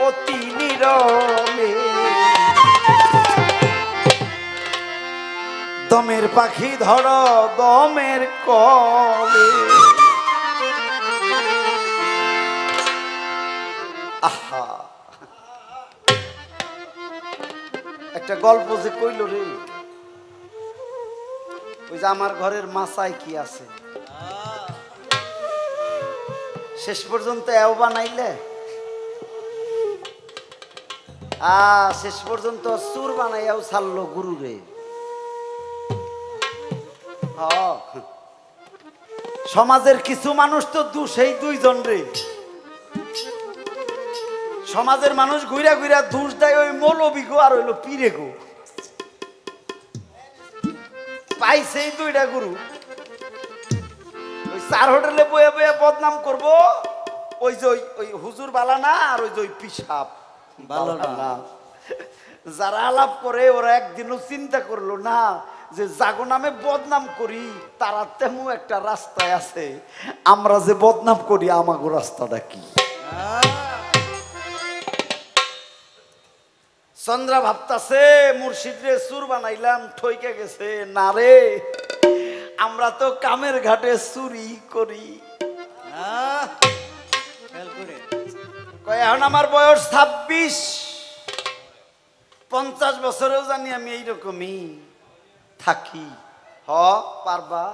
অতি নীরবে দমের পাখি ধর দমের কলে আহা একটা গল্প যে কইল রে ওই যে আমার ঘরের মাছায় কি আছে শেষ পর্যন্ত এও বানাইলে শেষ পর্যন্ত সুর বানাইয়াও ছাড়লো গুরু রে সমাজের কিছু মানুষ তো সেই দুইজন রে সমাজের মানুষ ঘুরা ঘুরা দোষ দেয় ওই মৌলবী গো আর হইলো পীরে গো পাইছে এই দুইটা গুরু ওই চার হোটেলে বয়ে বয়ে বদনাম করবো ওই যে ওই হুজুর বালা না আর ওই যে ওই পিসাব বালা না যারা আলাপ করে ওরা একদিনও চিন্তা করলো না যে জাগো নামে বদনাম করি তারা তেমন একটা রাস্তায় আছে আমরা যে বদনাম করি আমাগো রাস্তাটা কি চন্দ্রা ভাবতাছে মুর্শিদ রে সুর বানাইলাম ঠইকে গেছে না রে আমরা তো কামের ঘাটে চুরি করি এখন আমার বয়স 26 50 বছরেও জানি আমি এইরকমই থাকি পারবা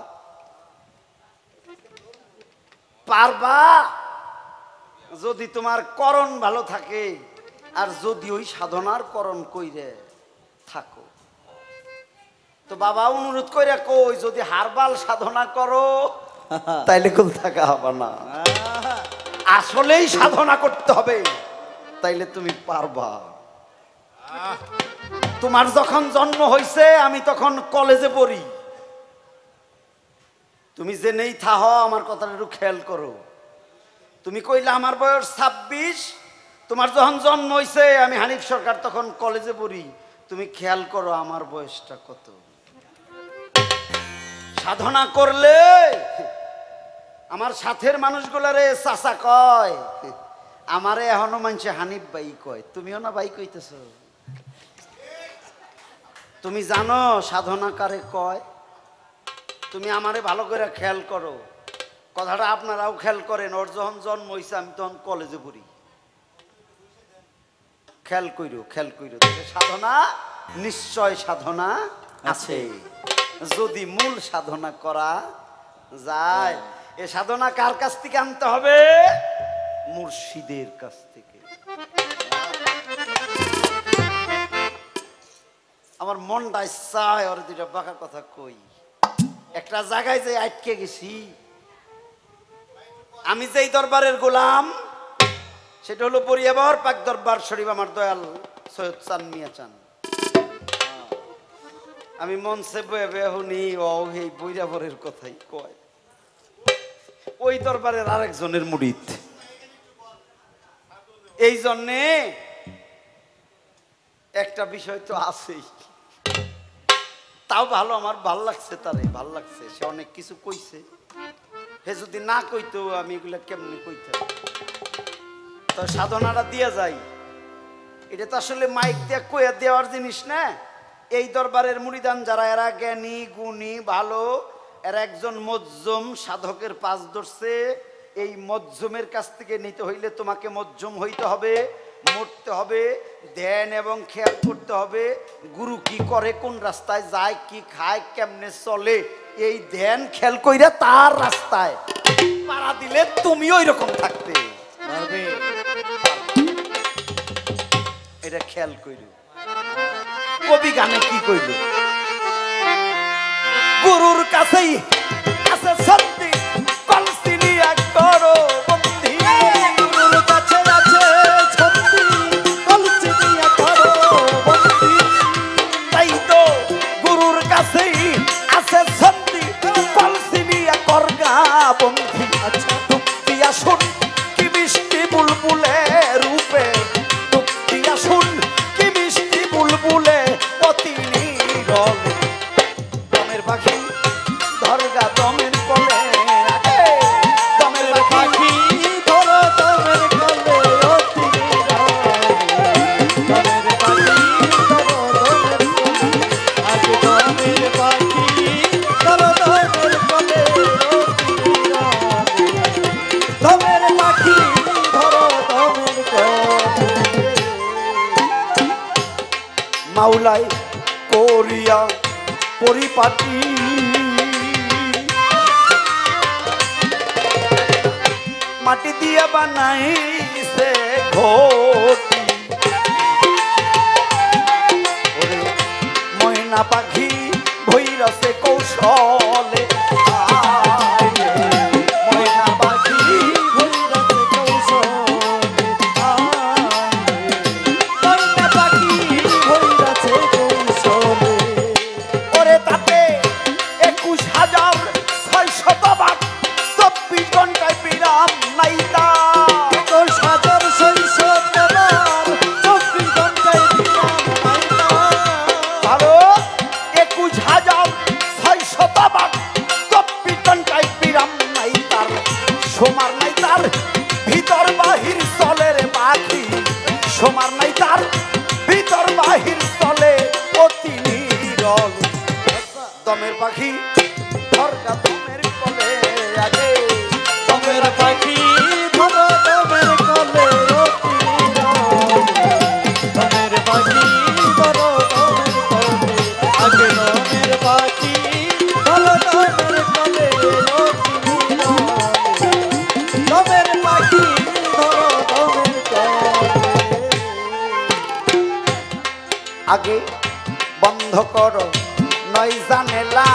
পারবা যদি তোমার করণ ভালো থাকে আর যদি ওই সাধনার করণ কইরে থাকো তো বাবা অনুরোধ কইরা কই যদি হারবাল সাধনা করো তাইলে কোন থাকা হবে না আসলেই সাধনা করতে হবে তাইলে তুমি পারবা তোমার যখন জন্ম হইছে আমি তখন কলেজে পড়ি তুমি যে নেই থাহ আমার কথাটা একটু খেয়াল করো তুমি কইলে আমার বয়স 26 তোমার যখন জন্ম হইছে আমি হানিফ সরকার তখন কলেজে পড়ি তুমি খেয়াল করো আমার বয়সটা কত সাধনা করলে আমার সাথের মানুষগুলারে চাচা কয় আমারে এখনো মানুষে হানিফ ভাই কয় তুমিও না ভাই কইতেছ তুমি জানো সাধনা কারে কয় তুমি আমারে ভালো করে খেয়াল করো কথাটা আপনারাও খেয়াল করেন ওর যখন জন্ম হইছে আমি তখন কলেজে পড়ি খেয়াল কইরো সাধনা নিশ্চয় সাধনা আছে যদি মূল সাধনা করা যায় এ সাধনা কার কাছ থেকে আনতে হবে মুর্শিদের কাছ থেকে আমার মনটা চায় ওর দুইটা বাঁকা কথা কই একটা জায়গায় যে আটকে গেছি আমি যেই দরবারের গোলাম সেটা হলো পরিয়াবর পাক দরবার শরীফ আমার দয়াল সৈয়দ চান মিয়া চান আমি মঞ্চে বয়ে শুনি ও এই বৈরাবরের কথাই কয় ওই দরবারের আরেকজনের মুরিদ এই জন্যে একটা বিষয় তো আছেই তাও ভালো আমার ভাল লাগছে তারে ভাল লাগছে সে অনেক কিছু কইছে হে যদি না কইতো আমি এগুলা কেমনি কইতাম তো সাধনাটা দিয়ে যাই এটা তো আসলে মাইক দিয়ে কইয়া দেওয়ার জিনিস না এই দরবারের মুরিদান যারা এরা জ্ঞানী গুণী ভালো এরা একজন মজ্জুম সাধকের পাশ ধরছে এই মজ্জুমের কাছ থেকে নিতে হইলে তোমাকে মজ্জুম হইতে হবে মরতে হবে ধ্যান এবং খেয়াল করতে হবে গুরু কি করে কোন রাস্তায় যায় কি খায় কেমনে চলে এই ধ্যান খেয়াল কইরা তার রাস্তায় পাড়া দিলে তুমিও এরকম থাকতে পারবে এটা খেয়াল কইরো কবি গানে কি কইল গুরুর কাছেই আছে সত্যি কলসিনিয়া করো বন্ধি গুরুর কাছে আছে সত্যি কলসিনিয়া করো বন্ধি তাই তো গুরুর কাছেই আছে সত্যি কলসিনিয়া করগা বন্ধি আচ্ছা তুপিয়া শুন কি মিষ্টি বুলবুলে রূপে তুপিয়া শুন কি মিষ্টি মাওলাই করিয়া পরিপাটি মাটি দিয়া বানাইছে ঘটি ওরে ময়না পাখি ভৈরসে কৌশলে ময়না পাখি ভৈরসে কৌশলে ময়না পাখি ভৈরসে কৌশলে ওরে তাতে 21,600 বার 24 ঘন্টায় বিরাম নাই তার 21,600 বার 24 ঘন্টায় বিরাম নাই তার ভালো 21,600 বার 24 ঘন্টায় বিরাম নাই তার সোমার নাই তার ভিতর বাহির চলে রে পাখি সোমার নাই তার ভিতর বাহির চলে অতি নীরব দমের পাখি ধরকা দমের কলে আগে দমের পাখি ধরো দমের কলে অতি নীরব দমের পাখি ধরো দমের কলে আগে দমের পাখি ধরো দমের কলে অতি নীরব দমের পাখি ধরো দমের কলে আগে বন্ধ করো নয় জানেলা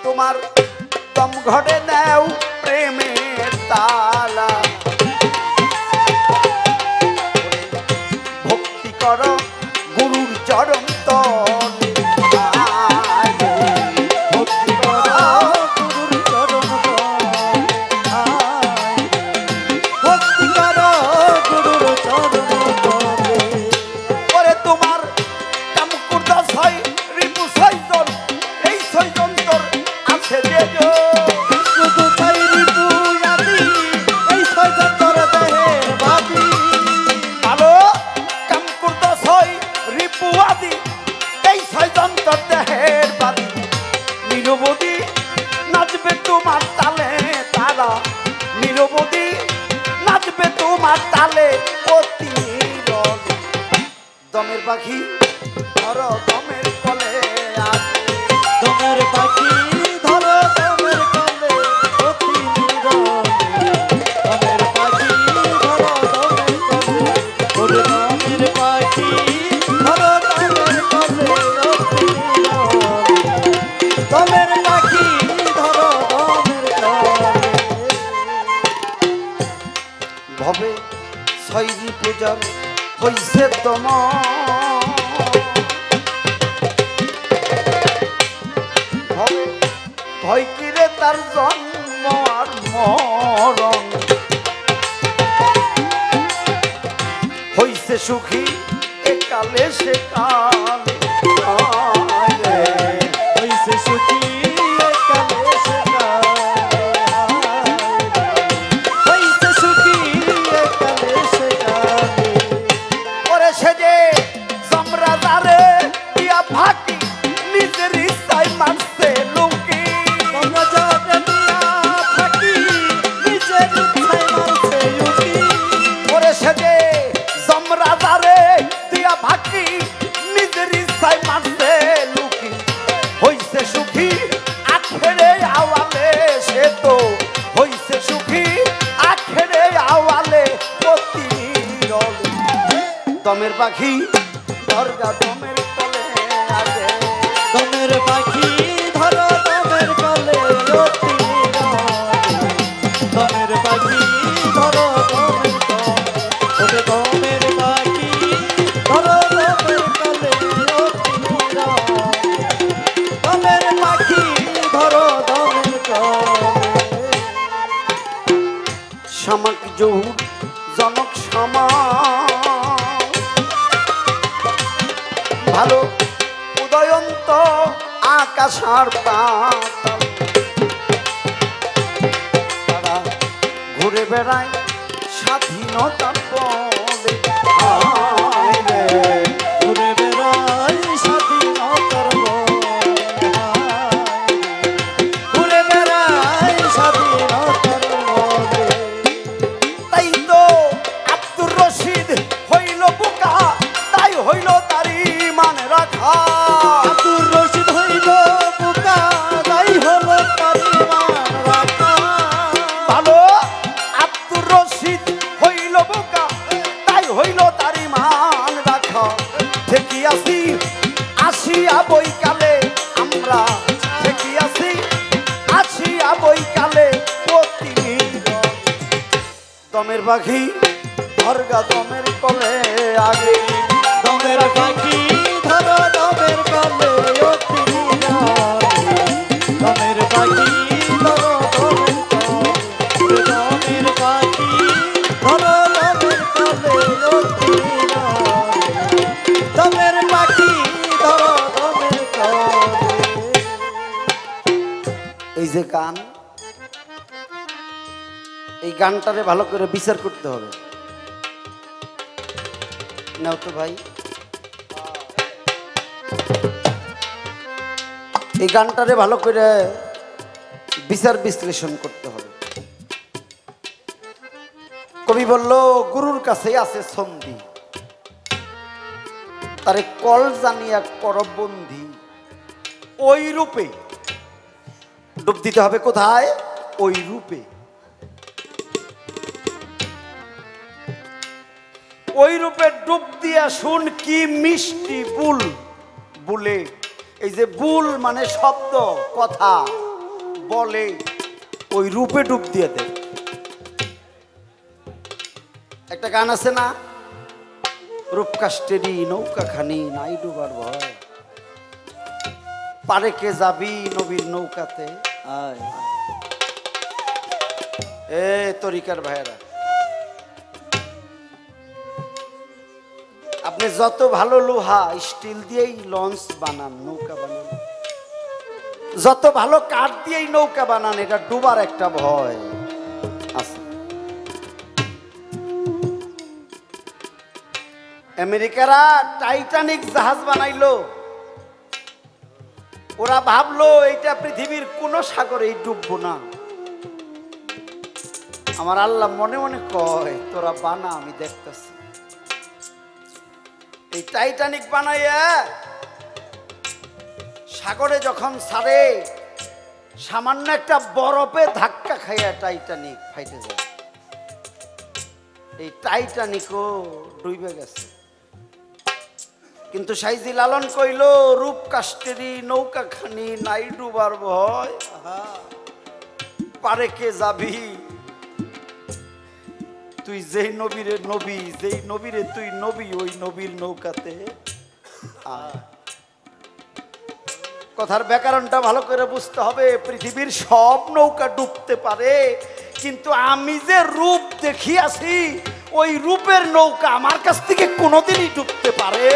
তোমার দম ঘটে নেও প্রেমের তালা ভক্তি করো গুরুর চরণ তলে ভক্তি করো গুরুর চরণ ভক্তি করো গুরুর চরণ তলে ওরে তোমার কামকুর্দা ছয় রিপু ছয়জন এই ছয়জন তোর আছে যে শুধু ছয় রিপু আদি এই ছয়জন তোর দেহের বাদি ভালো কামকুর্দা ছয় রিপু আদি এই ছয়জন তোর দেহের বাদি নিরবধি নাচবে তোমার তালে তারা নিরবধি নাচবে তোমার তালে অতি নীরব দমের পাখি ধরো দমের কলে আছে দমের পাখি ধরো দমের কলে অতি নীরব দমের পাখি ধরো দমের কলে ওরে দমের পাখি ধরো দমের কলে অতি নীরব দমের পাখি ধরো দমের কলে ভবে ছয়রি পূজার হইছে তম ভবে ভয় কিরে তার জন্ম আর মরণ হইছে সুখী একালে সে কালে হইছে সুখী একালে সে কালে হইছে সুখী একালে সে কালে ওরে সে যে সম্রাজারে দিয়া ফাঁকি নিজের ইচ্ছায় মারছে লুকি সম্রাজারে দিয়া ফাঁকি নিজের ইচ্ছায় মারছে লুকি ওরে সে যে সম্রাজারে দিয়া ফাঁকি নিজের ইচ্ছায় মারছে লুকি হইছে সুখী আখেরে আওয়ালে সে তো হইছে সুখী আখেরে আওয়ালে অতি নীরব দমের পাখি ধরগা দমের কলে আগে দমের পাখি ধরো দমের কলে অতি নীরব দমের পাখি ধরো দমের কলে ওরে দমের পাখি ধরো দমের কলে অতি নীরব দমের পাখি ধরো দমের কলে শামাক জহুর জনক শামা ভালো উদয়ন্ত আকাশ আর পাতাল তারা ঘুরে বেড়ায় স্বাধীনতা বলে আয় রে ঘুরে বেড়ায় স্বাধীনতার বলে ঘুরে বেড়ায় স্বাধীনতার বলে রশিদ হইল বোকা, তাই হইল তারি মান রাখা। ঠেকিয়াছি আসিয়া বৈকালে আমরা, ঠেকিয়াছি আসিয়া বৈকালে দমের পাখি ধরগা দমের কলে আগে, দমের পাখি ধরো দমের কলে অতি দমের পাখি ধরো দমের কলে, দমের পাখি ধরো দমের কলে অতি দমের পাখি ধরো দমের কলে। এই যে গান, এই গানটারে ভালো করে বিচার করতে হবে। নাও তো ভাই, এই গানটারে ভালো করে বিচার বিশ্লেষণ করতে হবে। কবি বলল গুরুর কাছে আছে সন্ধি, তারে কল জানিয়া করবন্ধি। ওই রূপে ডুব দিতে হবে। কোথায়? ওই রূপে। ওই রূপে ডুব দিয়া শুন কি মিষ্টি বুল বুলে। এই যে বুল মানে শব্দ, কথা বলে, ওই রূপে ডুব দিয়ে দে। একটা গান আছে না, রূপকাষ্টেরই নৌকা খানি নাই ডুবার ভয়, পারে কে যাবি নবীর নৌকাতে। এ তরিকার ভাইয়েরা, আপনি যত ভালো লোহা স্টিল দিয়েই লঞ্চ বানান, নৌকা বানান, যত ভালো কাঠ দিয়েই নৌকা বানান, এটা ডুবার একটা ভয় আছে। আমেরিকারা টাইটানিক জাহাজ বানাইলো, ওরা ভাবলো এইটা পৃথিবীর কোন সাগরেই ডুববো না। আমার আল্লাহ মনে মনে কয় তোরা বানা, আমি দেখতেছি। এই টাইটানিক বানাইয়া সাগরে যখন ছাড়ে, সামান্য একটা বরফে ধাক্কা খাইয়া টাইটানিক ফাইটে যায়। এই টাইটানিকও ডুবে গেছে। কিন্তু সাইজি লালন কইল রূপ কাষ্টেরি নৌকা খানি নাই ডুবার ভয়, পারে কে যাবি তুই যেই নবীরে নবী, যেই নবীরে তুই নবী, ওই নবীর নৌকাতে আয়। কথার ব্যাকরণটা ভালো করে বুঝতে হবে। পৃথিবীর সব নৌকা ডুবতে পারে, কিন্তু আমি যে রূপ দেখিয়াছি, ওই রূপের নৌকা আমার কাছ থেকে কোনোদিনই ডুবতে পারে।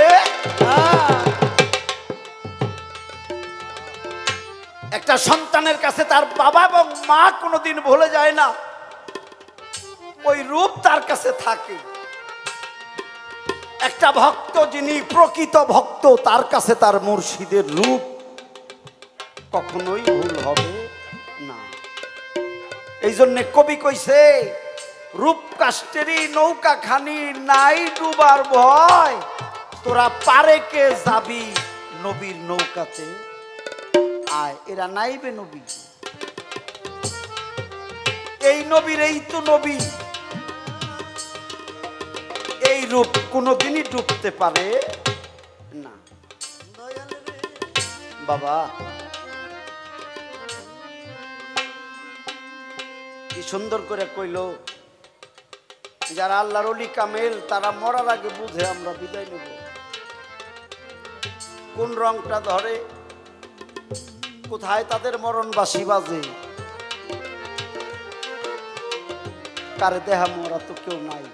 একটা সন্তানের কাছে তার বাবা এবং মা কোনোদিন ভুলে যায় না, ওই রূপ তার কাছে থাকে। একটা ভক্ত যিনি প্রকৃত ভক্ত, তার কাছে তার মুর্শিদের রূপ কখনোই ভুল হবে না। এই জন্য কবি কইছে রূপ কাষ্টেরই নৌকা খানি নাই ডুবার ভয়, তোরা পারে কে যাবি নবীর নৌকাতে আয়। এরা নাইবে নবী, এই নবীর এই তো নবী, এই রূপ কোনোদিনই ডুবতে পারে না। বাবা কি সুন্দর করে কইল, যারা আল্লাহর ওলি কামেল তারা মরার আগে বুঝে আমরা বিদায় নেব। কোন রংটা ধরে, কোথায় তাদের মরণ বাঁশি বাজে, কারে দেহা মরা তো কেউ নাই।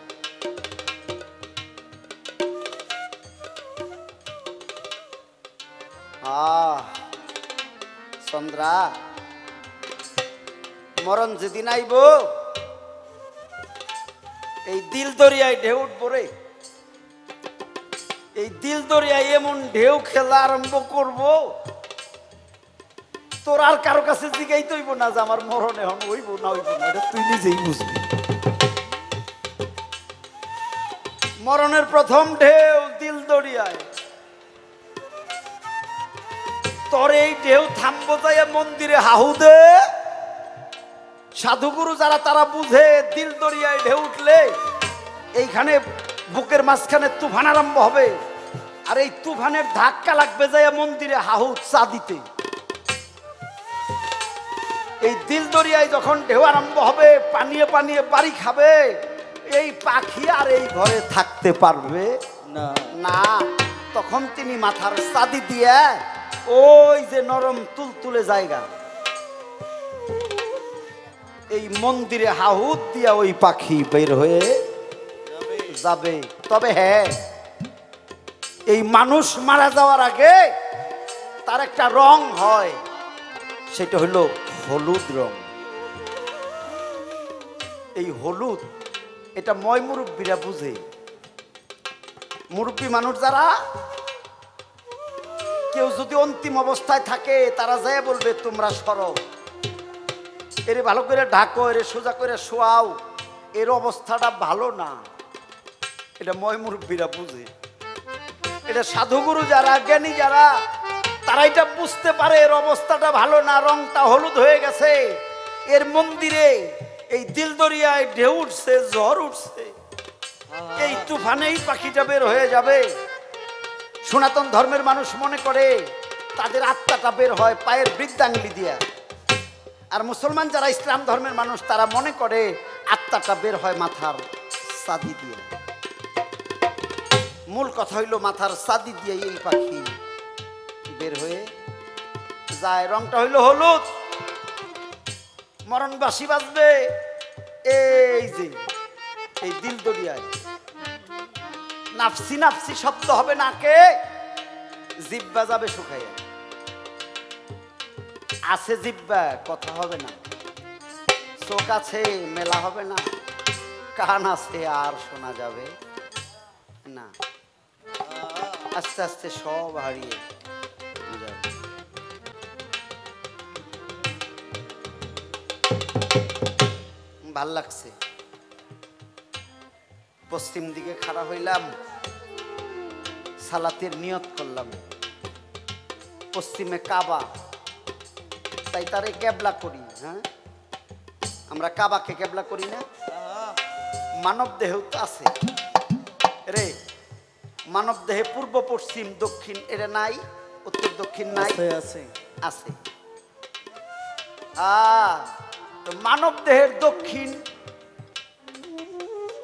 চন্দ্রা, মরণ যেদিন আইব, এই দিল দরিয়ায় ঢেউ উঠব রে। এই দিল দরিয়ায় এমন ঢেউ খেলা আরম্ভ করব, তোর আর কারো কাছে জিগাই তৈব না যে আমার মরণ এখন হইব না হইব না, এটা তুই নিজেই বুঝবি। মরণের প্রথম ঢেউ দিল দরিয়ায়, তোর এই ঢেউ থামবো যাইয়া মন্দিরে হাহু দে, সাধুগুরু যারা তারা বুঝে দিল দরিয়ায় ঢেউ উঠলে এইখানে বুকের মাঝখানে তুফান আরম্ভ হবে, আর এই তুফানের ধাক্কা লাগবে যায় মন্দিরে হাহু চা দিতে। এই দিল দরিয়ায় যখন ঢেউ আরম্ভ হবে, পানিয়ে পানিয়ে বাড়ি খাবে, এই পাখি আর এই ঘরে থাকতে পারবে না না। তখন তিনি মাথার চাঁদি দিয়ে ওই যে নরম তুলতুলে জায়গা, এই মন্দিরে হাহুত দিয়া ওই পাখি বের হয়ে যাবে। তবে হ্যাঁ, এই মানুষ মারা যাওয়ার আগে তার একটা রং হয়, সেটা হলো হলুদ রং। এই হলুদ এটা ময় মুরব্বীরা বুঝে। মুরব্বী মানুষ যারা, কেউ যদি অন্তিম অবস্থায় থাকে তারা যায় বলবে তোমরা সরো, এর ভালো করে ঢাকো, এর সোজা করে শোয়াও, এর অবস্থাটা ভালো না। এটা ময় মুরব্বীরা বুঝে। এটা সাধুগুরু যারা, জ্ঞানী যারা, তারা এটা বুঝতে পারে এর অবস্থাটা ভালো না, রংটা হলুদ হয়ে গেছে। এর মন্দিরে এই দিল দরিয়ায় ঢেউ উঠছে, ঝড় উঠছে, এই তুফানে এই পাখিটা বের হয়ে যাবে। সনাতন ধর্মের মানুষ মনে করে তাদের আত্মাটা বের হয় পায়ের বৃদ্ধাঙ্গুলি দিয়া, আর মুসলমান যারা, ইসলাম ধর্মের মানুষ, তারা মনে করে আত্মাটা বের হয় মাথার চাঁদি দিয়ে। মূল কথা হইল মাথার চাঁদি দিয়ে এই পাখি বের হয়ে যায়। রংটা হইল হলুদ, মরণ বাসি বাজবে এই যে এই দিল দরিয়ায়। নাফসি নাফসি শব্দ হবে নাকে, জিব্বা যাবে শুকাইয়া। আছে জিব্বা, কথা হবে না। চোখ আছে, মেলা হবে না। কান আছে, আর শোনা যাবে না। আস্তে আস্তে সব হারিয়ে যাবে। ভাল লাগছে। পশ্চিম দিকে খাড়া হইলাম, সালাতের নিয়ত করলাম। পশ্চিমে কাবা, তাই তারে কেবলা করি। হ্যাঁ, আমরা কাবাকে কেবলা করি না? মানব দেহেও তো আছে রে, মানব দেহে পূর্ব পশ্চিম দক্ষিণ এরা নাই, উত্তর দক্ষিণ নাই, আছে আছে। তো মানব দেহের দক্ষিণ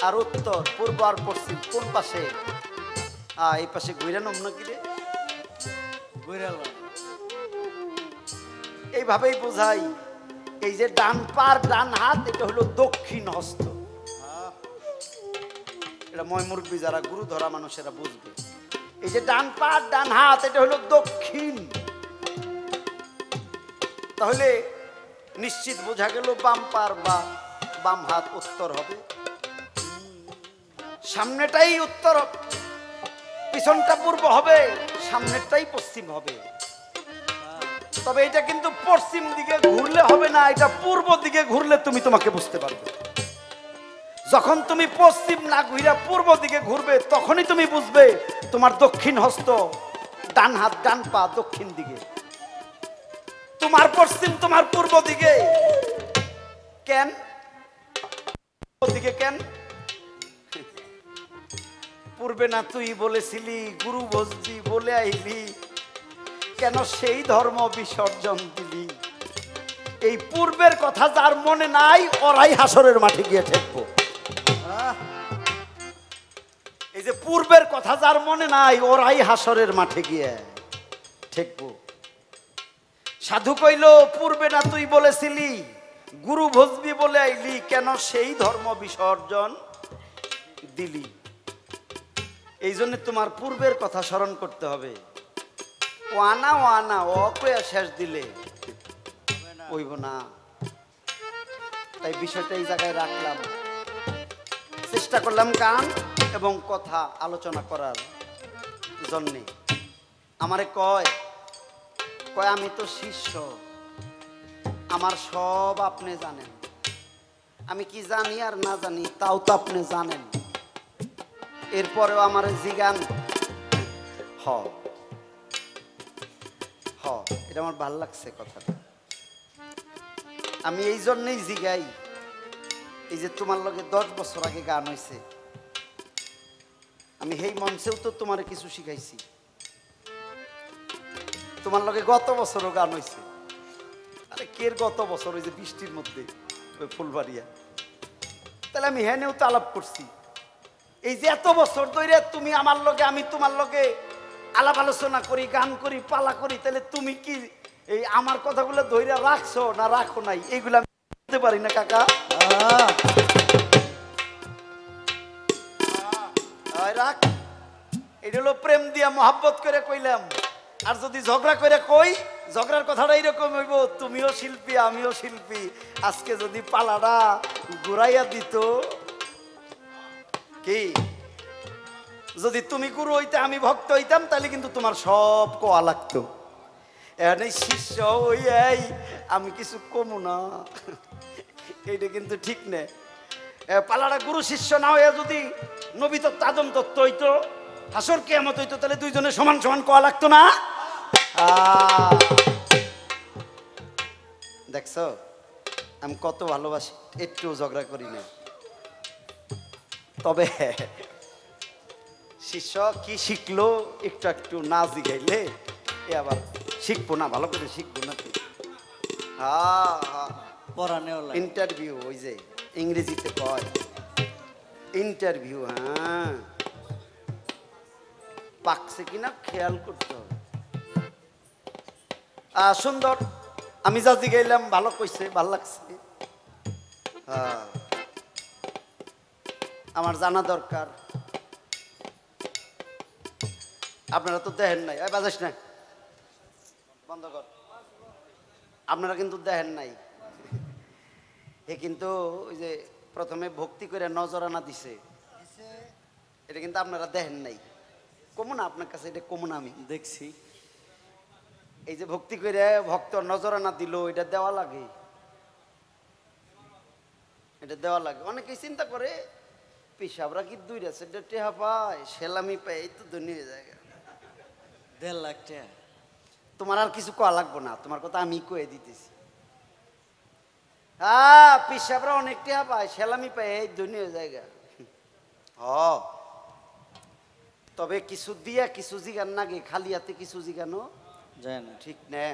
আর উত্তর, পূর্ব আর পশ্চিম কোন পাশে? এই পাশে ঘুরানো নাকি রে? এইভাবেই বোঝাই। এই যে ডান পার ডান হাত, এটা হলো দক্ষিণ হস্ত। এটা ময় মুরব্বী যারা, গুরু ধরা মানুষেরা বুঝবে। এই যে ডান পার ডান হাত, এটা হলো দক্ষিণ। তাহলে নিশ্চিত বোঝা গেল বাম পার বা বাম হাত উত্তর হবে। সামনেটাই উত্তর, পিছনটা পূর্ব হবে, সামনেরটাই পশ্চিম হবে। তবে এটা কিন্তু পশ্চিম দিকে ঘুরলে হবে না, এটা পূর্ব দিকে ঘুরলে তুমি তোমাকে বুঝতে পারবে। যখন তুমি পশ্চিম না ঘুরে পূর্ব দিকে ঘুরবে, তখনই তুমি বুঝবে তোমার দক্ষিণ হস্ত, ডান হাত ডান পা দক্ষিণ দিকে, তোমার পশ্চিম তোমার পূর্ব দিকে। কেন দিকে? কেন পূর্বে না তুই বলেছিলি গুরু ভজবি বলে আইলি, কেন সেই ধর্ম বিসর্জন দিলি? এই পূর্বের কথা যার মনে নাই, ওরাই হাসরের মাঠে গিয়ে ঠেকবো। এই যে পূর্বের কথা যার মনে নাই, ওরাই হাসরের মাঠে গিয়ে ঠেকবো। সাধু কইল পূর্বে না তুই বলেছিলি গুরু ভজবি বলে আইলি, কেন সেই ধর্ম বিসর্জন দিলি? এই জন্য তোমার পূর্বের কথা স্মরণ করতে হবে। ওয়ানা ওয়ানা ও কয়া শেষ দিলে হইব না। তাই বিষয়টা এই জায়গায় রাখলাম, চেষ্টা করলাম কান এবং কথা আলোচনা করার জন্যে। আমারে কয় আমি তো শিষ্য, আমার সব আপনি জানেন। আমি কি জানি আর না জানি তাও তো আপনি জানেন। এরপরেও আমার জিগান এটা আমার ভাল লাগছে কথাটা। আমি এই জন্যই জিগাই, এই যে তোমার লগে 10 বছর আগে গান হয়েছে, আমি সেই মঞ্চেও তো তোমার কিছু শিখাইছি। তোমার লগে গত বছরও গান হয়েছে। আরে কের গত বছর ওই যে বৃষ্টির মধ্যে ওই ফুলবাড়িয়া, তাহলে আমি হেনেও তো আলাপ করছি। এই যে এত বছর ধরে তুমি আমার লগে, আমি তোমার লগে আলাপ আলোচনা করি, গান করি, পালা করি, তাহলে তুমি কি এই আমার কথাগুলো ধরে রাখছো না রাখো নাই, এইগুলো আমি বলতে পারি না কাকা। রাখ, এটা হলো প্রেম দিয়া মহাব্বত করে কইলাম। আর যদি ঝগড়া করে কই, ঝগড়ার কথাটা এইরকম হইব, তুমিও শিল্পী আমিও শিল্পী, আজকে যদি পালাটা ঘুরাইয়া দিত, কি যদি তুমি গুরু হইতে আমি ভক্ত হইতাম, তাহলে কিন্তু তোমার সব কোয়া লাগতো। এখানে শিষ্য ওই এই আমি কিছু কমু না, এইটা কিন্তু ঠিক নেই। পালাটা গুরু শিষ্য না হইয়া যদি নবী তত্ত্ব আদম তত্ত্ব হইতো, হাসর কিয়ামত হইতো, তাহলে দুইজনে সমান সমান কোয়া লাগতো না। দেখছো আমি কত ভালোবাসি, একটু ঝগড়া করি না। তবে শিষ্য কি শিখলো একটু একটু না জিগাইলে এ আবার শিখবো না, ভালো করে শিখবো না। পড়ানেও লাগে। ইন্টারভিউ, ওই যে ইংরেজিতে কয় ইন্টারভিউ, হ্যাঁ পাকছে কিনা খেয়াল করতে হবে। সুন্দর, আমি যা জিগাইলাম ভালো কইছে, ভাল লাগছে। আমার জানা দরকার। আপনারা তো দেখেন নাই, বাজাস না, বন্ধ কর। আপনারা কিন্তু দেখেন নাই, এ কিন্তু ওই যে প্রথমে ভক্তি করে নজরানা দিছে, এটা কিন্তু আপনারা দেখেন নাই। কমু না আপনার কাছে, এটা কমু না, আমি দেখছি। এই যে ভক্তি করে ভক্ত নজরানা দিল, এটা দেওয়া লাগে, এটা দেওয়া লাগে। অনেকেই চিন্তা করে পিসাবরা কি 2 সেটা টেহা পায়, সেলামি পায়, এই তো দুনিয়া জায়গা। 1.5 লাখ টাকা। তোমার আর কিছু কোয়া লাগবো না, তোমার কথা আমি কয়ে দিতেছি। পিসাবরা অনেক টেহা পায়, সেলামি পায়, এই দুনিয়া জায়গা। তবে কিছু দিয়া কিছু জিগান নাগে, খালি হাতে কিছু জিগানো যায় না। ঠিক নে।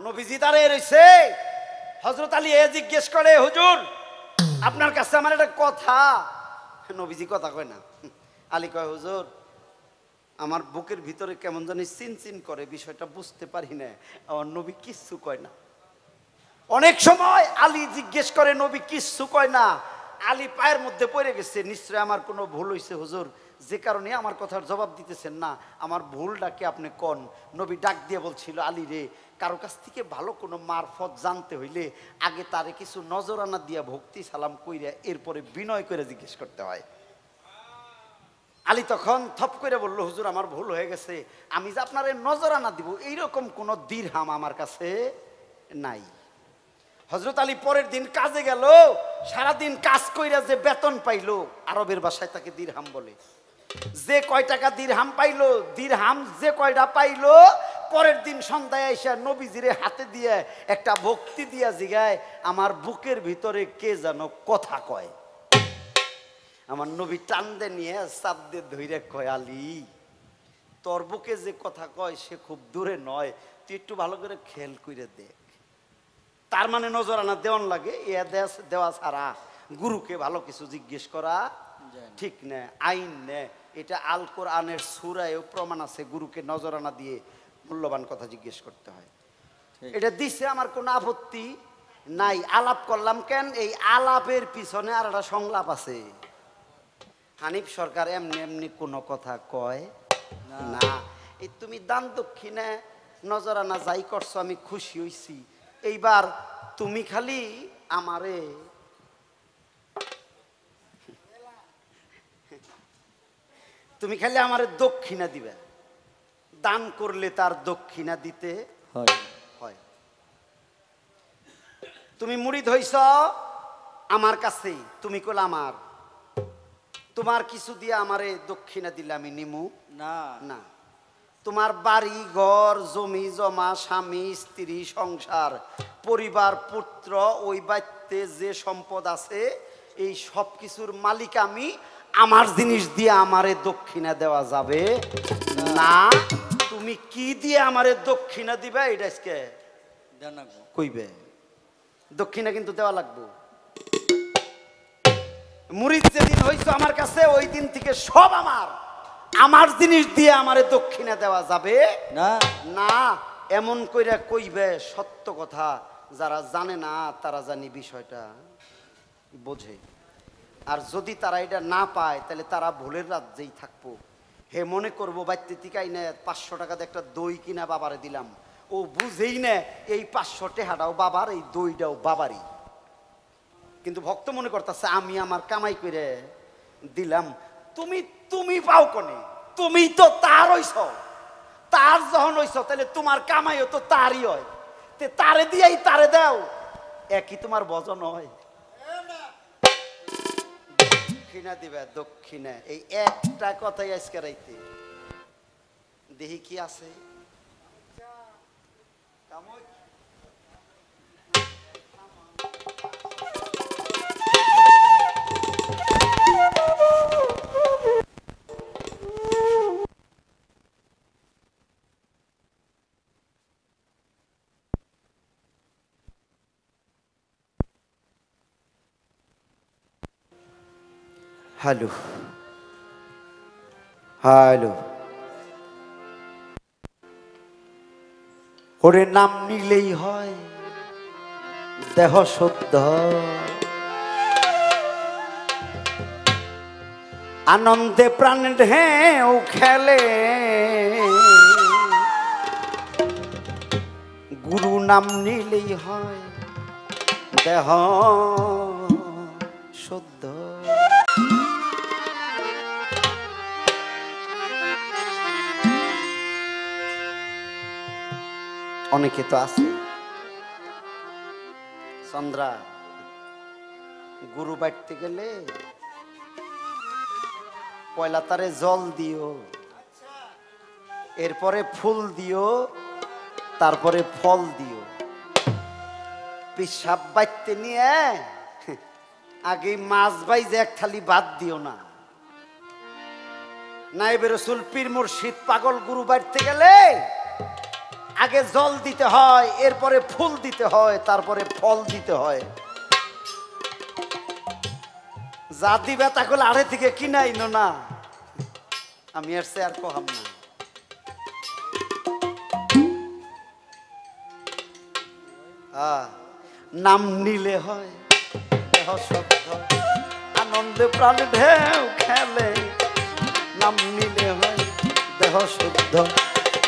নবীজি দাঁড়িয়ে রয়েছে, হযরত আলী এ জিজ্ঞেস করে, হুজুর আপনার কাছে আমার একটা কথা। নবীজি কথা কয় না। আলী কয়, হুজুর আমার বুকের ভিতরে কেমন জানি চিন চিন করে, বিষয়টা বুঝতে পারি না। আমার নবী কিচ্ছু কয় না। অনেক সময় আলী জিজ্ঞেস করে, নবী কিচ্ছু কয় না। আলী পায়ের মধ্যে পড়ে গেছে, নিশ্চয় আমার কোনো ভুল হয়েছে হুজুর, যে কারণে আমার কথার জবাব দিতেছেন না, আমার ভুলটাকে আপনি কোন। নবী ডাক দিয়ে বলছিল, আলী রে, কারো কাছ থেকে ভালো কোনো মারফত জানতে হইলে আগে তারে কিছু নজরানা দিয়া ভক্তি সালাম কইরা এরপরে বিনয় করে জিজ্ঞেস করতে হয়। আলী তখন থপ করে বলল, হুজুর আমার ভুল হয়ে গেছে, আমি যে আপনারে নজরানা দিব এইরকম কোনো দিরহাম আমার কাছে নাই। হযরত আলী পরের দিন কাজে গেল, সারাদিন কাজ কইরা যে বেতন পাইলো, আরবের ভাষায় তাকে দিরহাম বলে। যে কয় টাকা দিরহাম পাইলো, দিরহাম যে কয়টা পাইলো, পরের দিন সন্ধ্যায় এসে নবীজিরে হাতে দিয়ে একটা ভক্তি দিয়া জিগায়, আমার বুকের ভিতরে কে যেন কথা কয়। আমার নবী টান্দে নিয়ে চাপ দিয়ে ধইরে কয়, আলী তোর বুকে যে কথা কয় সে খুব দূরে নয়, তুই একটু ভালো করে খেয়াল করে দেখ। তার মানে নজরানা দেওয়ান লাগে, দেওয়া ছাড়া গুরুকে ভালো কিছু জিজ্ঞেস করা ঠিক না, আইন নে। এটা আল কোরআনের সূরায়ও প্রমাণ আছে, গুরুকে নজরানা দিয়ে মূল্যবান কথা জিজ্ঞেস করতে হয়। এটা দিছে, আমার কোনো আপত্তি নাই। আলাপ করলাম কেন, এই আলাপের পিছনে আর একটা সংলাপ আছে। হানিফ সরকার এমনি এমনি কোনো কথা কয় না। এই তুমি দান দক্ষিণে নজরানা যাই করছো, আমি খুশি হইছি। এইবার তুমি খালি আমারে দক্ষিণা দিবে। দান করলে তার দক্ষিণা দিতে হয়। তুমি মুরিদ হইছ আমার কাছে, তুমি কইলা আমার, তোমার কিছু দিয়ে আমারে দক্ষিণা দিলে আমি নিমু না না। তোমার বাড়ি ঘর জমি জমা স্বামী স্ত্রী সংসার পরিবার পুত্র ওই বাড়িতে যে সম্পদ আছে এই সব কিছুর মালিক আমি। আমার জিনিস দিয়ে আমারে দক্ষিণা দেওয়া যাবে না। তুমি কি দিয়ে আমারে দক্ষিণা দিবে এটা আজকে দেন না কইবে। দক্ষিণা কিন্তু দেওয়া লাগবে। মুরিদ যেদিন হইছো আমার কাছে ওই দিন থেকে সব আমার। আমার জিনিস দিয়ে আমারে দক্ষিণা দেওয়া যাবে না না। এমন কইরা কইবে সত্য কথা। যারা জানে না তারা জানি বিষয়টা বোঝে। আর যদি তারা এটা না পায় তাহলে তারা ভুলের রাজ্যেই থাকবো। হে মনে করবো বাইতে টিকাই না 500 টাকাতে একটা দই কিনা বাবারে দিলাম। ও বুঝেই না এই 500 টাকাটাও বাবার, এই দইটাও বাবারই। কিন্তু ভক্ত মনে করতেছে আমি আমার কামাই করে দিলাম। তুমি তুমি পাও কোনে? তুমি তো তার হইছ। তার যখন হইছ তাহলে তোমার কামাইও তো তারই হয়। তে তারে দিয়াই তারে দাও, একই তোমার বজন হয়। দক্ষিণা দিবে দক্ষিণা, এই একটা কথাই আজকে রাইতে দেখি কি আছে। হ্যালো হ্যালো, ওরে নাম নিলেই হয় দেহ শুদ্ধ, আনন্দে প্রাণ ঢেউ খেলে, গুরু নাম নিলেই হয় দেহ শুদ্ধ। অনেকে তো আছে চন্দ্রা, গুরু বাড়তে গেলে পয়লা তারে জল দিও, এরপরে ফুল দিও, তারপরে ফল দিও। পিসাব বাইতে নিয়ে আগে মাছ বাইজে এক থালি বাদ দিও না। নাইবে রসুল পীর মুর্শিদ পাগল গুরু বাড়তে গেলে আগে জল দিতে হয়, এরপরে ফুল দিতে হয়, তারপরে ফল দিতে হয়। যা দিবে তাকলে আড়ে থেকে কিনাই না। আমি আর সে আর কহাম না। নাম নিলে হয় দেহ শুদ্ধ, আনন্দে প্রাণ ঢেউ খেলে, নাম নিলে হয় দেহ শুদ্ধ।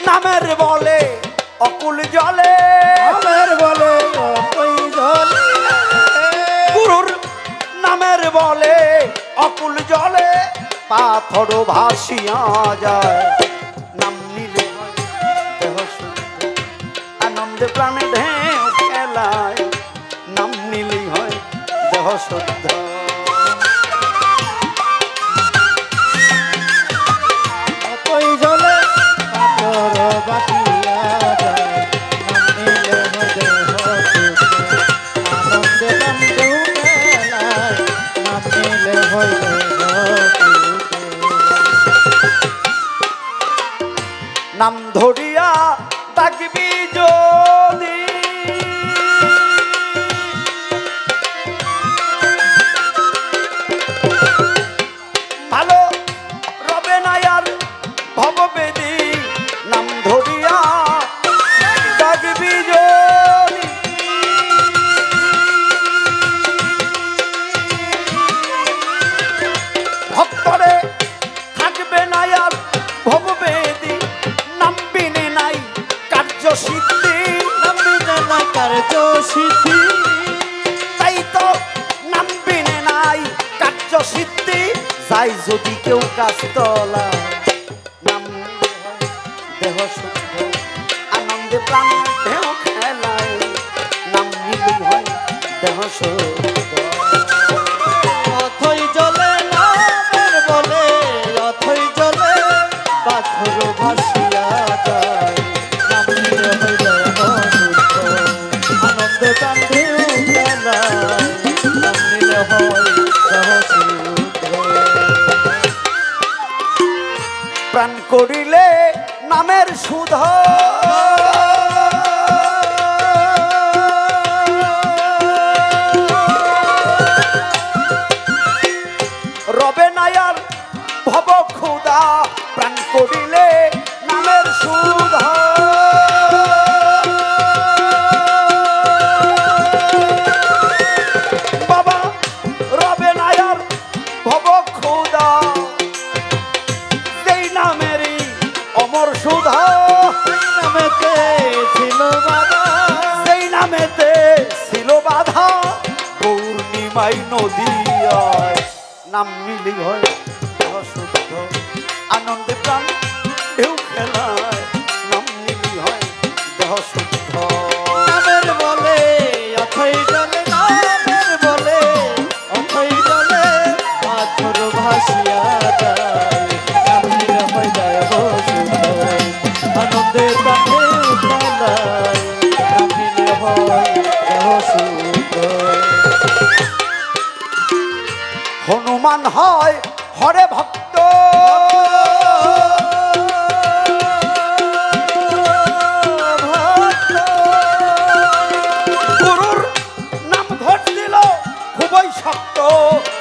নামের বলে অকুল জলে, নামের বলে অকুল জলে, গুরুর নামের বলে অকুল জলে, পাথর ভাসিয়া যায়। নাম নিলে হয় দেহ শুদ্ধ, আনন্দে প্রাণে ঢেউ খেলায়, নাম নিলেই হয় দেহ শুদ্ধ। অকুল জলে পাথর বাসিয়া যায়, নাম নিলে হয় দেহ শুদ্ধ, আনন্দে প্রাণ ঢেউ খেলায়, নাম নিলে হয় দেহ শুদ্ধ। নাম ধরিয়া ডাকবি যদি, ভালো রবে না আর ভববেদী। নাম ধরিয়া ডাকবি যদি, ভক্তরে থাকবে না আর ভববেদী। নাম বিনে নাই কার্য সিদ্ধি, নাম বিনে নাই কার্য সিদ্ধি, তাই তো নাম বিনে নাই কার্য সিদ্ধি। যাই যদি কেউ কাজ তলা, নাম নিলে হয় দেহ শুদ্ধ, আনন্দে প্রাণ ঢেউ খেলায়, নাম নিলেই হয় দেহ শুদ্ধ। অথই জলে নামের বলে, অথই জলে পাথর ভাসিয়া হয় দেহ শুদ্ধ। প্রাণ করিলে নামের সুধ রবে নায়ার ভব ক্ষুদা প্রাণ করিলে নামের সুধ বাবা রবে নায়ার ভব ক্ষুদা সেই নামেরই অমর সুধা নামেতে ছিল বাধা, সেই নামেতে ছিল বাধা পূর্ণিমাই নদীয়ায় নাম নিলি হয় শুদ্ধ আনন্দে প্রাণ ঢেউ খেলায় নাম নিলি হয় দেহ শুদ্ধ নামের বলে অথই জলে, নামের বলে অথই জলে পাথর ভাসিয়া যায়, নাম নিলে হয় দেহ শুদ্ধ। আনন্দে প্রাণে উঠালায়, নাম নিলে হয় দেহ শুদ্ধ। হনুমান হয় হরে ভক্ত গুরুর নাম ধরছিল খুবই শক্ত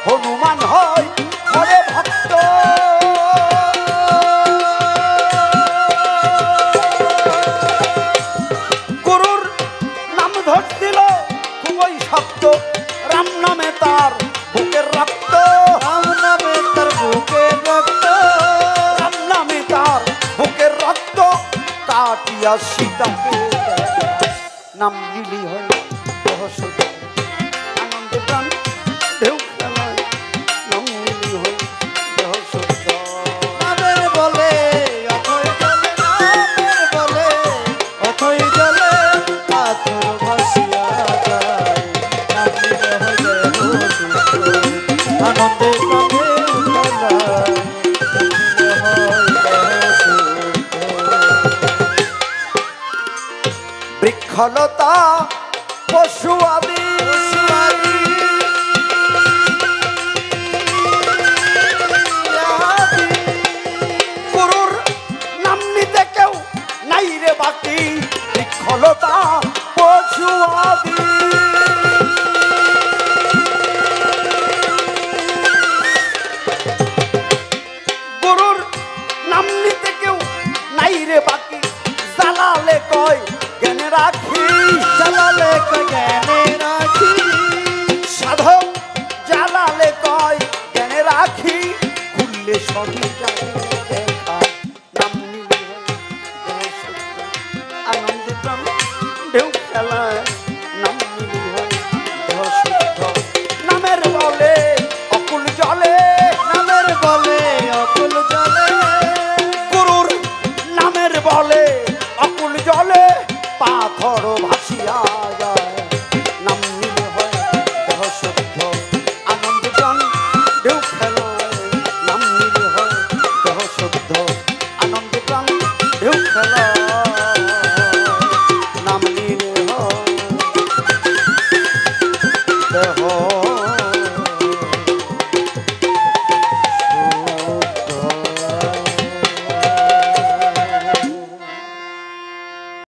হনুমান হয় হরে ভক্ত গুরুর নাম ধরছিল খুবই শক্ত রাম নামে তার বুকের রক্ত রাম নামে তার বুকের রক্ত, রাম নামে তার বুকের রক্ত কাটিয়া সীতাকে নাম নিলি হয় দেহ শুদ্ধ আনন্দে প্রাণ ঢেউ খেলায় নাম নিলি হয় দেহ শুদ্ধ নামের বলে অথই জলে, নামের বলে অথই জলে পাথর ভাসিয়া যায়, নাম নিলে হয় দেহ শুদ্ধ। আনন্দে প্রাণে উঠালায়, নাম নিলে হয় দেহ শুদ্ধ। বৃক্ষলতা পশু আদি গুরুর নাম নিতে কেউ নাই রে বাকি বৃক্ষলতা পশু আদি গুরুর নাম নিতে কেউ নাই রে বাকি জালালে কয় জ্ঞানে রাখি চালালে জ্ঞানে রাখি, সাধক জালালে কয় জ্ঞানে রাখি খুললে সবই জানি